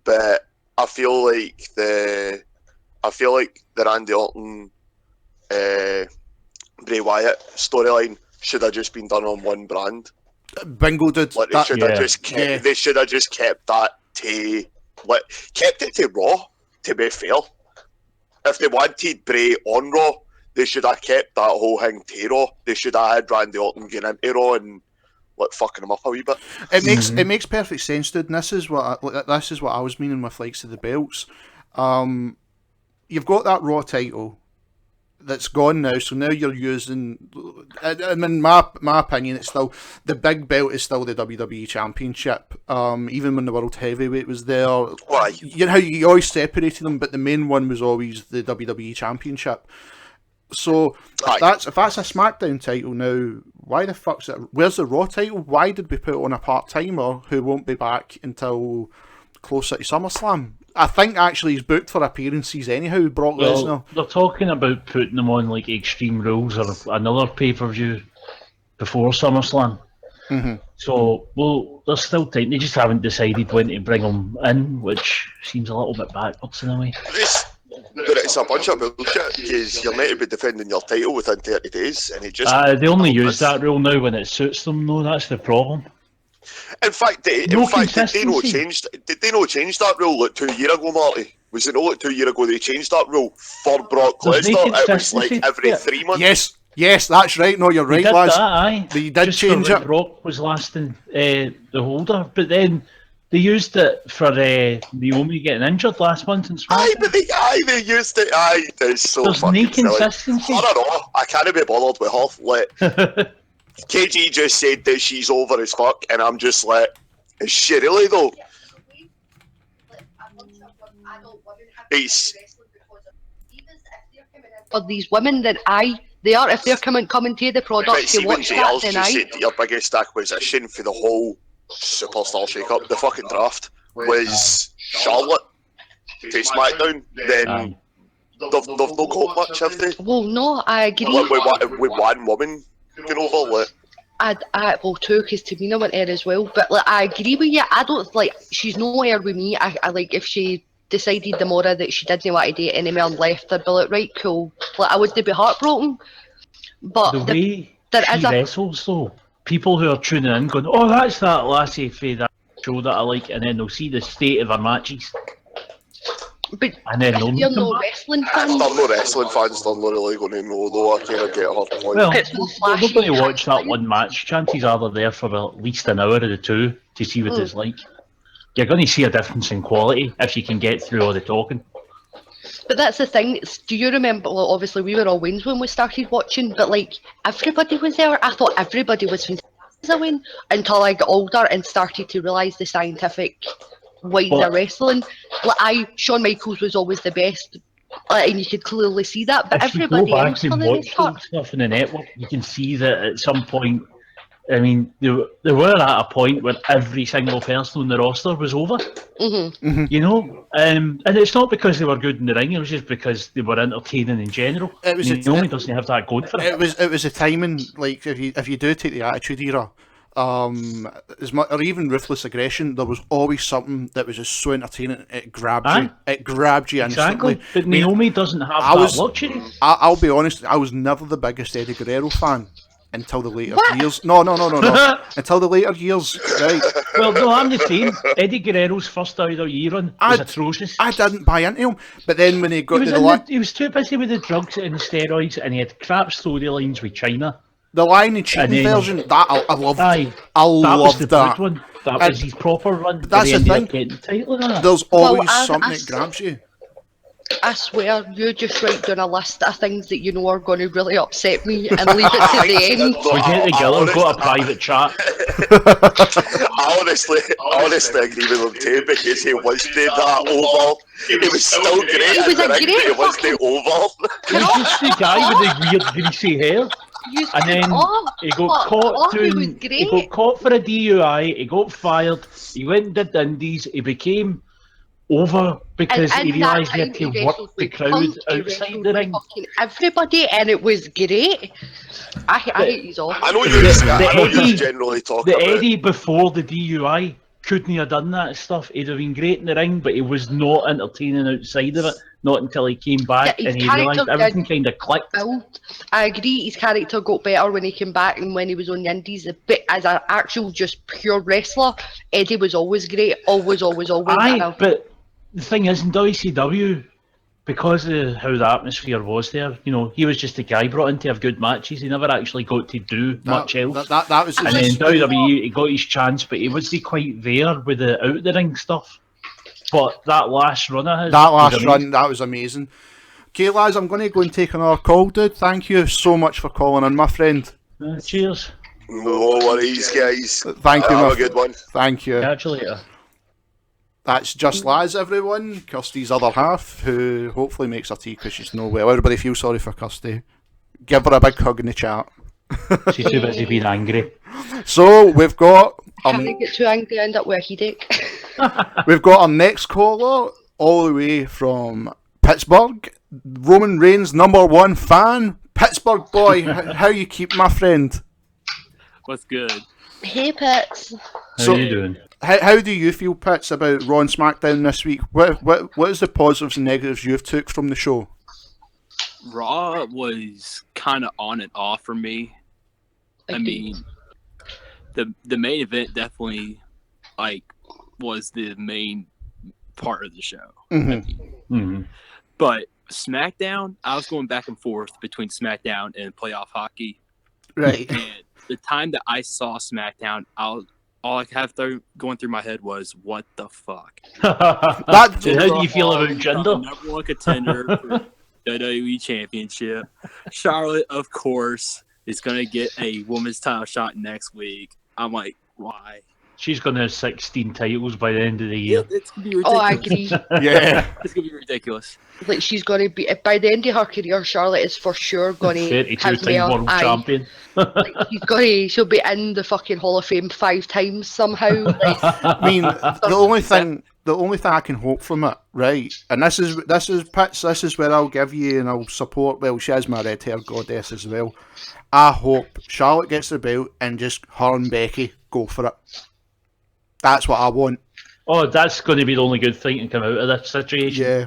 but I feel like the Randy Orton Bray Wyatt storyline should have just been done on one brand. Bingo, dude. Like they should have just kept that kept it to Raw. To be fair, if they wanted Bray on Raw, they should have kept that whole thing to Raw. They should have had Randy Orton getting into Raw and fucking him up a wee bit. It makes perfect sense, dude. And this is what I was meaning with likes of the belts. You've got that Raw title that's gone now. So now you're using. I mean, my opinion, it's still the big belt is still the WWE Championship. Even when the World Heavyweight was there, Why? you know how you always separated them, but the main one was always the WWE Championship. So Aye. if that's a SmackDown title now, why the fuck's it? Where's the Raw title? Why did we put it on a part-timer who won't be back until closer to SummerSlam? I think actually he's booked for appearances anyhow, Brock Lesnar. Well, they're talking about putting them on like Extreme Rules or another pay-per-view before SummerSlam. Mm-hmm. So, well, there's still time. They just haven't decided when to bring them in, which seems a little bit backwards in a way. But it's a bunch of bullshit because you're meant to be defending your title within 30 days, and he just. They only use that rule now when it suits them, though. That's the problem. In fact, did they not change that rule like 2 years ago, Marty? Was it not like 2 years ago they changed that rule for Brock There's Lesnar? no It was like consistency, every yeah. 3 months. Yes, that's right. No, you're right, They did lads. that, aye. They did Just change for when it. Brock was lasting the holder, but then they used it for Naomi getting injured last month in Aye, SmackDown. but they used it. Aye, it's so There's no fucking silly. consistency. I don't know. I can't be bothered with her. Like, KG just said that she's over as fuck, and I'm just like, is she really though? It's For these women, then they are. If they're coming to the but product see to when watch JL's that, then just said that your biggest acquisition for the whole superstar shake-up, the fucking draft, was Charlotte to SmackDown. Then Aye. they've not got much, have they? Well, no, I agree. Like, with one woman going over, like. Well, too, because Tamina went there as well. But like, I agree with you. I don't like. She's nowhere with me. I like if she decided tomorrow that she didn't want to date anymore and left, I'd be like, right, cool. Like, I wouldn't be heartbroken. But The way there she is a wrestles, though, people who are tuning in going, "Oh, that's that lassie for that show that I like," and then they'll see the state of her matches, but and then if they'll you're come no back. wrestling If fans, they're no wrestling fans, they're not really going to know, though. I kind of get her point. Well, It's no they're flashy, going to watch that exciting. one match. Chances are they're there for at least an hour of the two to see what it's like. You're going to see a difference in quality if you can get through all the talking. but that's the thing. Do you remember? Well, obviously we were all Waynes when we started watching, but like everybody was there. I thought everybody was fantastic as a Wayne until I got older and started to realise the scientific wider Well, wrestling. Like Shawn Michaels was always the best, and you could clearly see that. But If you go everybody back else and for the watch most part, old stuff on the network, you can see that at some point, I mean, they were at a point where every single person on the roster was over. You know, and it's not because they were good in the ring; it was just because they were entertaining in general. It was Naomi doesn't have that going for it. It was a timing, like if you do take the Attitude Era, as much, or even Ruthless Aggression, there was always something that was just so entertaining. It grabbed you. Aye. It grabbed you instantly. Exactly, but Naomi doesn't have I that was- luxury. I'll be honest. I was never the biggest Eddie Guerrero fan until the later What? years. No. Until the later years, right? Well, no, I'm the same. Eddie Guerrero's first out of the year run was atrocious. I didn't buy into him, but then when he got He was, to the he was too busy with the drugs and the steroids, and he had crap storylines with China. the line and cheating And then- version, that I loved. Aye, I that was loved the that. good one. That And was his proper run. that's where he the ended up thing. getting the title and that. There's Well, always I- something I that grabs you. I swear, you just write down a list of things that you know are going to really upset me and leave it to the end. We get together, got a private chat. I honestly agree with him too because he was doing that over. He was still great. He was in a the ring, great but he was fucking- over. He was just the guy with the weird greasy hair. You And then he got caught he was doing. He great. got caught for a DUI. He got fired. He went and did the Indies. He became over because And he in that realised he had time, to he work wrestled the with crowd Punk, he outside wrestled the with ring. fucking everybody, and it was great. I hate he's off. I know The you're Eddie- generally talking The about. Eddie before the DUI couldn't have done that stuff. He'd have been great in the ring, but he was not entertaining outside of it. Not until he came back Yeah, his and he realised character everything did- kind of clicked. Build. I agree, his character got better when he came back and when he was on the Indies. But as an actual, just pure wrestler, Eddie was always great. Always. Aye, but the thing is, in WCW, because of how the atmosphere was there, you know, he was just a guy brought in to have good matches. He never actually got to do much else. That was And then in WWE, he got his chance, but he wasn't quite there with the out the ring stuff. But that last run of his, that was last amazing. run, that was amazing. Okay, lads, I'm going to go and take another call, dude. Thank you so much for calling in, my friend. Cheers. No worries, guys. Thank you, Have my a good one. Thank you. Catch you later. That's Just Laz, everyone. Kirsty's other half, who hopefully makes her tea because she's no well. Everybody feel sorry for Kirsty. Give her a big hug in the chat. She's too busy being angry. So we've got Can't get too angry, end up with a headache. our next caller all the way from Pittsburgh. Roman Reigns' #1 fan. Pittsburgh boy, how you keep, my friend? What's good? Hey, Pits. How are you doing? How do you feel, Pitts, about Raw and SmackDown this week? What is the positives and negatives you've took from the show? Raw was kind of on and off for me. I mean, the main event definitely was the main part of the show. But SmackDown, I was going back and forth between SmackDown and playoff hockey. Right. And the time that I saw SmackDown, all I have going through my head was, what the fuck? So how do you feel about gender? Number one contender for WWE Championship. Charlotte, of course, is going to get a women's title shot next week. I'm like, why? She's going to have 16 titles by the end of the year. It's going to be ridiculous. Oh, I agree. Yeah. It's going to be ridiculous. Like, she's going to be, by the end of her career, Charlotte is for sure going to 32-time world champion. Like, she'll be in the fucking Hall of Fame 5 times somehow. Like, I mean, the only thing I can hope from it, right? And this is Pitts. This is where I'll give you and I'll support. Well, she is my red-haired goddess as well. I hope Charlotte gets the belt and just her and Becky go for it. That's what I want. Oh, that's going to be the only good thing to come out of this situation. Yeah.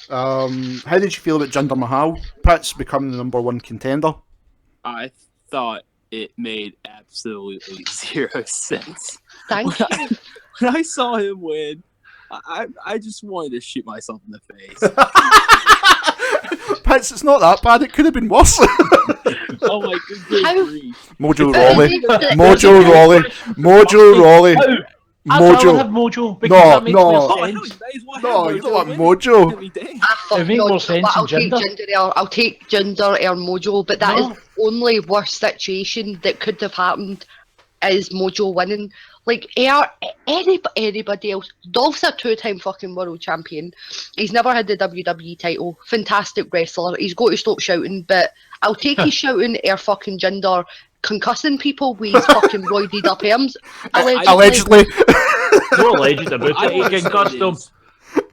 How did you feel about Jinder Mahal? Pitts becoming the #1 contender. I thought it made absolutely zero sense. thank you. When I saw him win, I just wanted to shoot myself in the face. Pitts, it's not that bad. It could have been worse. Oh my good How- grief. Mojo How- Rawley. How- Mojo Rawley. Mojo Rawley. I'd rather have Mojo. Mojo because that makes more Oh, hell, sense. you may as well No, have you don't want win. Mojo. Every day. It makes more sense I'll in take Jinder. I'll take Jinder or Mojo, but that is No. the only worst situation that could have happened is Mojo winning. Like, anybody else. Dolph's a 2-time fucking world champion. He's never had the WWE title. Fantastic wrestler. He's got to stop shouting, but I'll take his shouting or fucking Jinder concussing people with his fucking roided up arms. Allegedly. No alleged about I it. He wanna can say cuss them. this.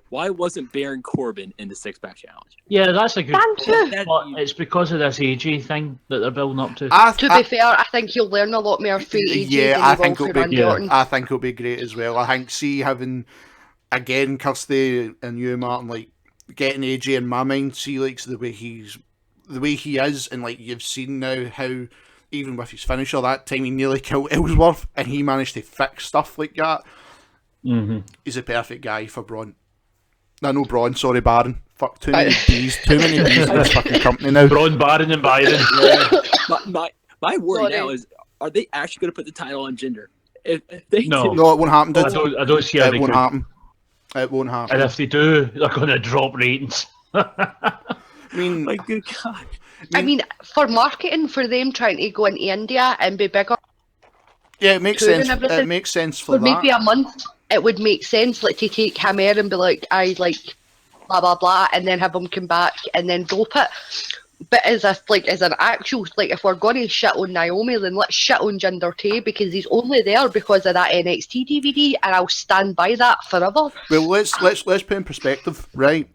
Why wasn't Baron Corbin in the 6-pack challenge? Yeah, that's a good Thank you. But it's because of this AJ thing that they're building up to. To be fair, I think you'll learn a lot more through AJ Yeah, than I you think will it'll through be. Randy Orton. I think it'll be great as well. I think having again Kirsty and you, Martin, like getting AJ in my mind. See, like the way he is, and like you've seen now how even with his finisher that time he nearly killed Ellsworth, and he managed to fix stuff like that. Mm-hmm. He's a perfect guy for Braun. No, Braun. Sorry, Baron. Fuck, too many B's. Too many B's in this fucking company now. Braun, Baron, and Byron. My worry Sorry. now is, are they actually going to put the title on Jinder? If they No. do, No, it won't happen. I Dude. don't see how It they won't could. happen. It won't happen. And if they do, they're going to drop ratings. I mean, my good God. I mean, for marketing, for them trying to go into India and be bigger yeah, it makes touring sense. and everything, It makes sense for for that. maybe a month, it would make sense, like, to take him here and be like, I like blah blah blah, and then have him come back and then dope it. But as an actual, like, if we're going to shit on Naomi, then let's shit on Jinder too, because he's only there because of that NXT DVD, and I'll stand by that forever. Well, let's put in perspective, right?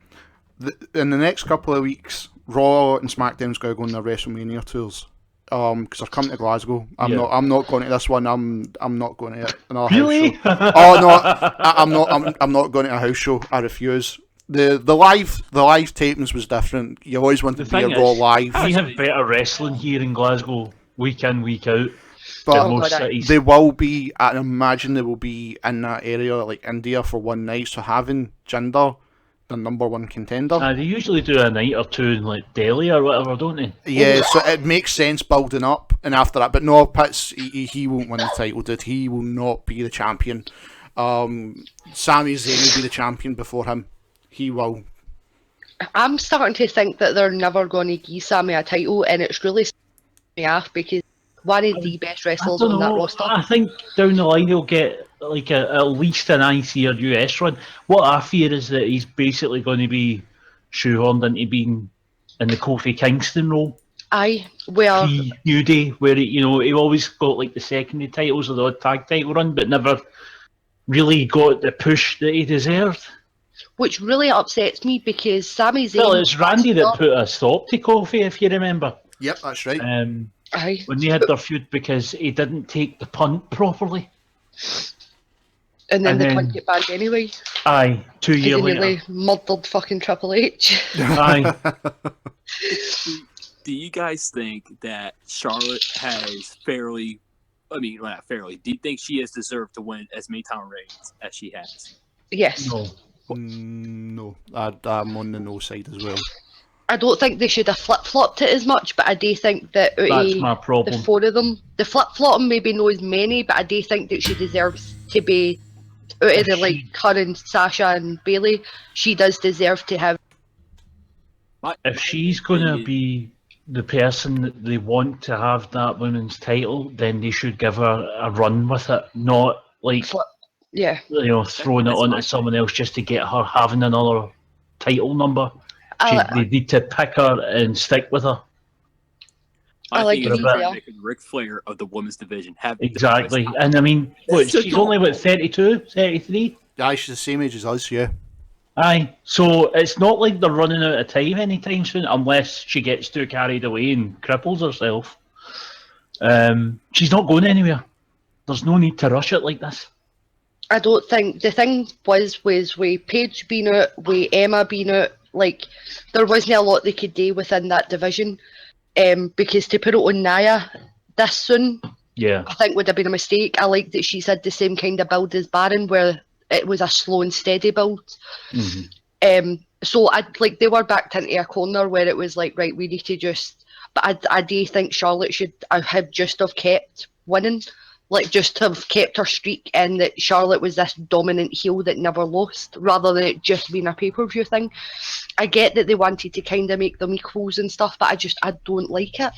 In the next couple of weeks, Raw and SmackDown's going to go on their WrestleMania tours. Because they're coming to Glasgow. I'm not going to this one. I'm not going to another Really? house show. Oh no, I'm not going to a house show. I refuse. The live tapings was different. You always wanted to be a Raw live. we have better wrestling here in Glasgow, week in, week out, But than most God, cities. they will be, I imagine they will be in that area like India for one night. So having Jinder, the #1 contender. They usually do a night or two in like Delhi or whatever, don't they? Yeah, so it makes sense building up, and after that, but no, Pitts, he won't win the title, dude. He will not be the champion. Sami Zayn will be the champion before him. He will. I'm starting to think that they're never going to give Sammy a title, and it's really me off because one of the best I wrestlers don't on that know. roster. I think down the line he'll get like at least an IC or US run. What I fear is that he's basically going to be shoehorned into being in the Kofi Kingston role. Aye, where New Day, where he always got like the secondary titles or the odd tag title run, but never really got the push that he deserved. which really upsets me because Sami Zayn. Well, it's Randy that put a stop to Kofi, if you remember. Yep, that's right. Aye. When they had their feud because he didn't take the punt properly. And then and they then- punt it back anyway. Aye, 2 Because years he later. nearly murdered fucking Triple H. Aye. Do you guys think that Charlotte has fairly? I mean, well, not fairly. Do you think she has deserved to win as many title reigns as she has? Yes. No. No, I'm on the no side as well. I don't think they should have flip-flopped it as much, but I do think that out That's of my the problem. four of them, the flip-flopping maybe not as many, but I do think that she deserves to be, out of the, like, her and Sasha and Bailey, she does deserve to have. If she's going to be the person that they want to have that women's title, then they should give her a run with it, not like Flip. Yeah. throwing it That's onto my someone else just to get her having another title number. They need to pick her and stick with her. I I like think it it's easier. trying to make a Ric Flair of the women's division. Have the Exactly. best- And I mean, That's she's only, 32, 33? Aye, she's the same age as us, yeah. Aye. So it's not like they're running out of time anytime soon unless she gets too carried away and cripples herself. She's not going anywhere. There's no need to rush it like this. I don't think the thing was with Paige being out, with Emma being out, like there wasn't a lot they could do within that division. Because to put it on Nia this soon, Yeah. I think would have been a mistake. I like that she's had the same kind of build as Baron, where it was a slow and steady build. Mm-hmm. So they were backed into a corner where it was like, right, we need to just. But I do think Charlotte should have just have kept winning. Like, just have kept her streak, and that Charlotte was this dominant heel that never lost, rather than it just being a pay-per-view thing. I get that they wanted to kind of make them equals and stuff, but I don't like it.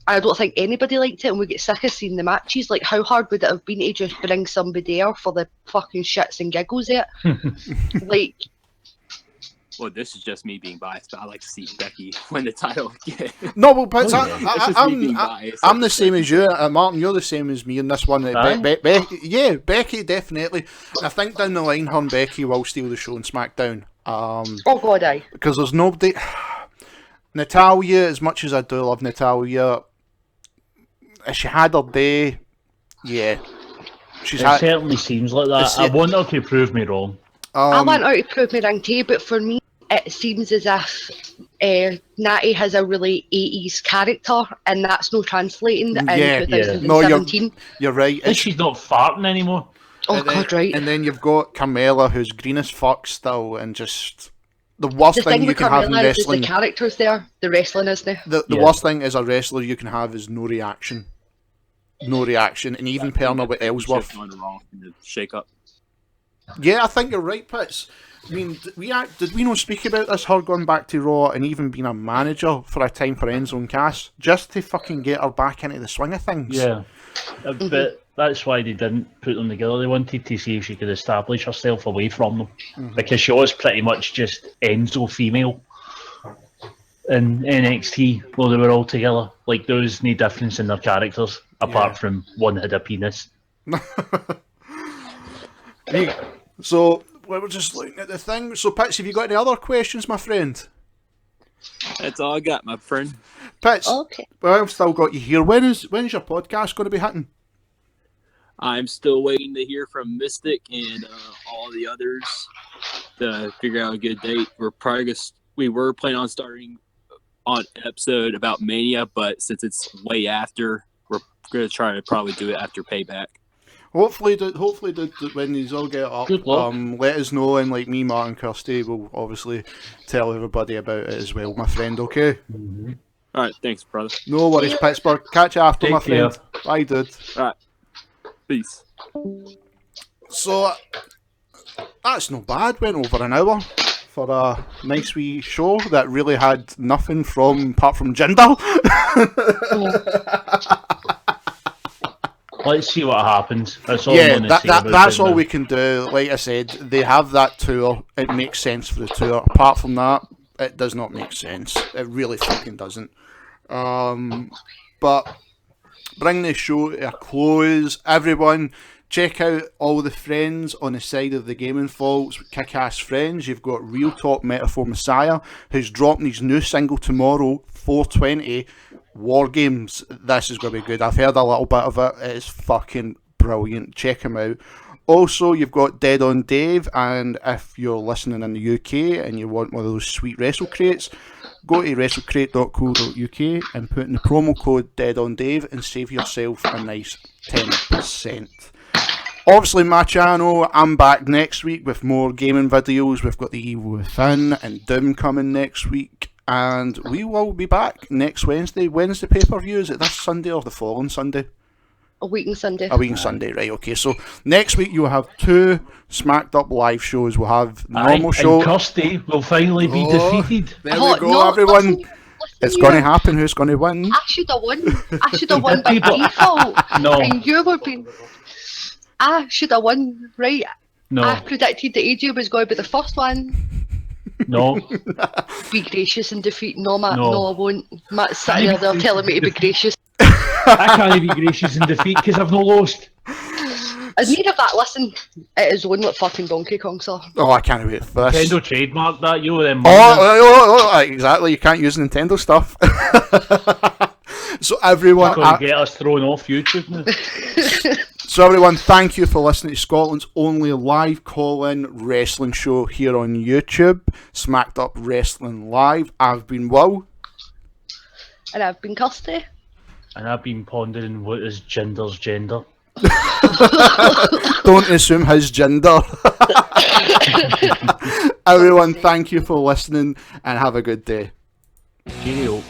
I don't think anybody liked it, and we get sick of seeing the matches. Like, how hard would it have been to just bring somebody there for the fucking shits and giggles of it? Like, Well, this is just me being biased, but I like to see Becky win the title again. No, well, but It's just me being biased. I'm the same as you, Martin. You're the same as me in this one. Aye. Becky definitely. And I think down the line, her and Becky will steal the show on SmackDown. oh god, aye. Because there's nobody. Natalia, as much as I do love Natalia, if she had her day, yeah, she's It had. certainly seems like that. It's- I want her to prove me wrong. I want her to prove me wrong too, but for me, it seems as if Natty has a really 80s character, and that's no translating in Yeah. 2017. You're right. And she's not farting anymore. Oh And then- god, right. And then you've got Carmella, who's green as fuck still, and just the worst The thing thing you with can have in Carmella is the wrestling. characters there, the wrestling isn't. The Yeah. worst thing as a wrestler you can have is no reaction. No reaction, and even Perna with Ellsworth. Shake up. Yeah, I think you're right, Pitts. I mean, did we not speak about this, her going back to Raw and even being a manager for a time for Enzo and Cass, just to fucking get her back into the swing of things? Yeah. But that's why they didn't put them together. They wanted to see if she could establish herself away from them. Because she was pretty much just Enzo female in NXT while they were all together. Like, there was no difference in their characters, apart from one had a penis. So, we were just looking at the thing. So, Pitts, have you got any other questions, my friend? That's all I got, my friend. Pitts, Okay. well, I've still got you here. When's your podcast going to be hitting? I'm still waiting to hear from Mystic and all the others to figure out a good date. We were planning on starting on an episode about Mania, but since it's way after, we're going to try to probably do it after Payback. Hopefully, when these all get up, Good luck. let us know, and like me, Martin, Kirsty will obviously tell everybody about it as well, my friend. Okay. All right, thanks, brother. No worries, Pittsburgh. Catch you after, Take my care. friend. Bye, dude. All right, peace. So that's not bad. Went over an hour. for a nice wee show that really had nothing apart from gender. Let's see what happens. That's all I'm Yeah, going to say about that's it, all man. we can do. Like I said, they have that tour. It makes sense for the tour. Apart from that, it does not make sense. It really fucking doesn't. But bring the show to a close. Everyone, check out all the friends on the side of the Gaming Faults, kick-ass friends. You've got Real Talk Metaphor Messiah, who's dropping his new single tomorrow, 420, War Games. This is going to be good. I've heard a little bit of it. It is fucking brilliant. Check him out. Also, you've got Dead on Dave, and if you're listening in the UK and you want one of those sweet wrestle crates, go to wrestlecrate.co.uk and put in the promo code Dead on Dave and save yourself a nice 10%. Obviously, my channel, I'm back next week with more gaming videos. We've got The Evil Within and Doom coming next week. And we will be back next Wednesday. When's the pay-per-view? Is it this Sunday or the following Sunday? A week on Sunday. A week on Sunday, right, okay. So next week you'll have 2 Smacked Up live shows. We'll have the normal show. And Kirsty will finally be defeated. There we go, everyone. It's going to happen. Who's going to win? I should have won. I should have won by default. No. And you were being... I should have won, right? No. I predicted that AJ was going to be the first one. No. Be gracious in defeat. No, Matt, No. no I won't. Matt's sitting there telling me to be gracious. I can't be gracious in defeat because I've not lost. As near of that, listen, it is one like fucking Donkey Kong, sir. Oh, I can't wait for this. Nintendo trademark that, you know them. Exactly. You can't use Nintendo stuff. So everyone, Going to get us thrown off YouTube now. So everyone, thank you for listening to Scotland's only live call-in wrestling show here on YouTube, Smacked Up Wrestling Live. I've been Will. And I've been Kirsty. And I've been pondering what is gender's gender. Don't assume his gender. Everyone, thank you for listening and have a good day. Cheerio.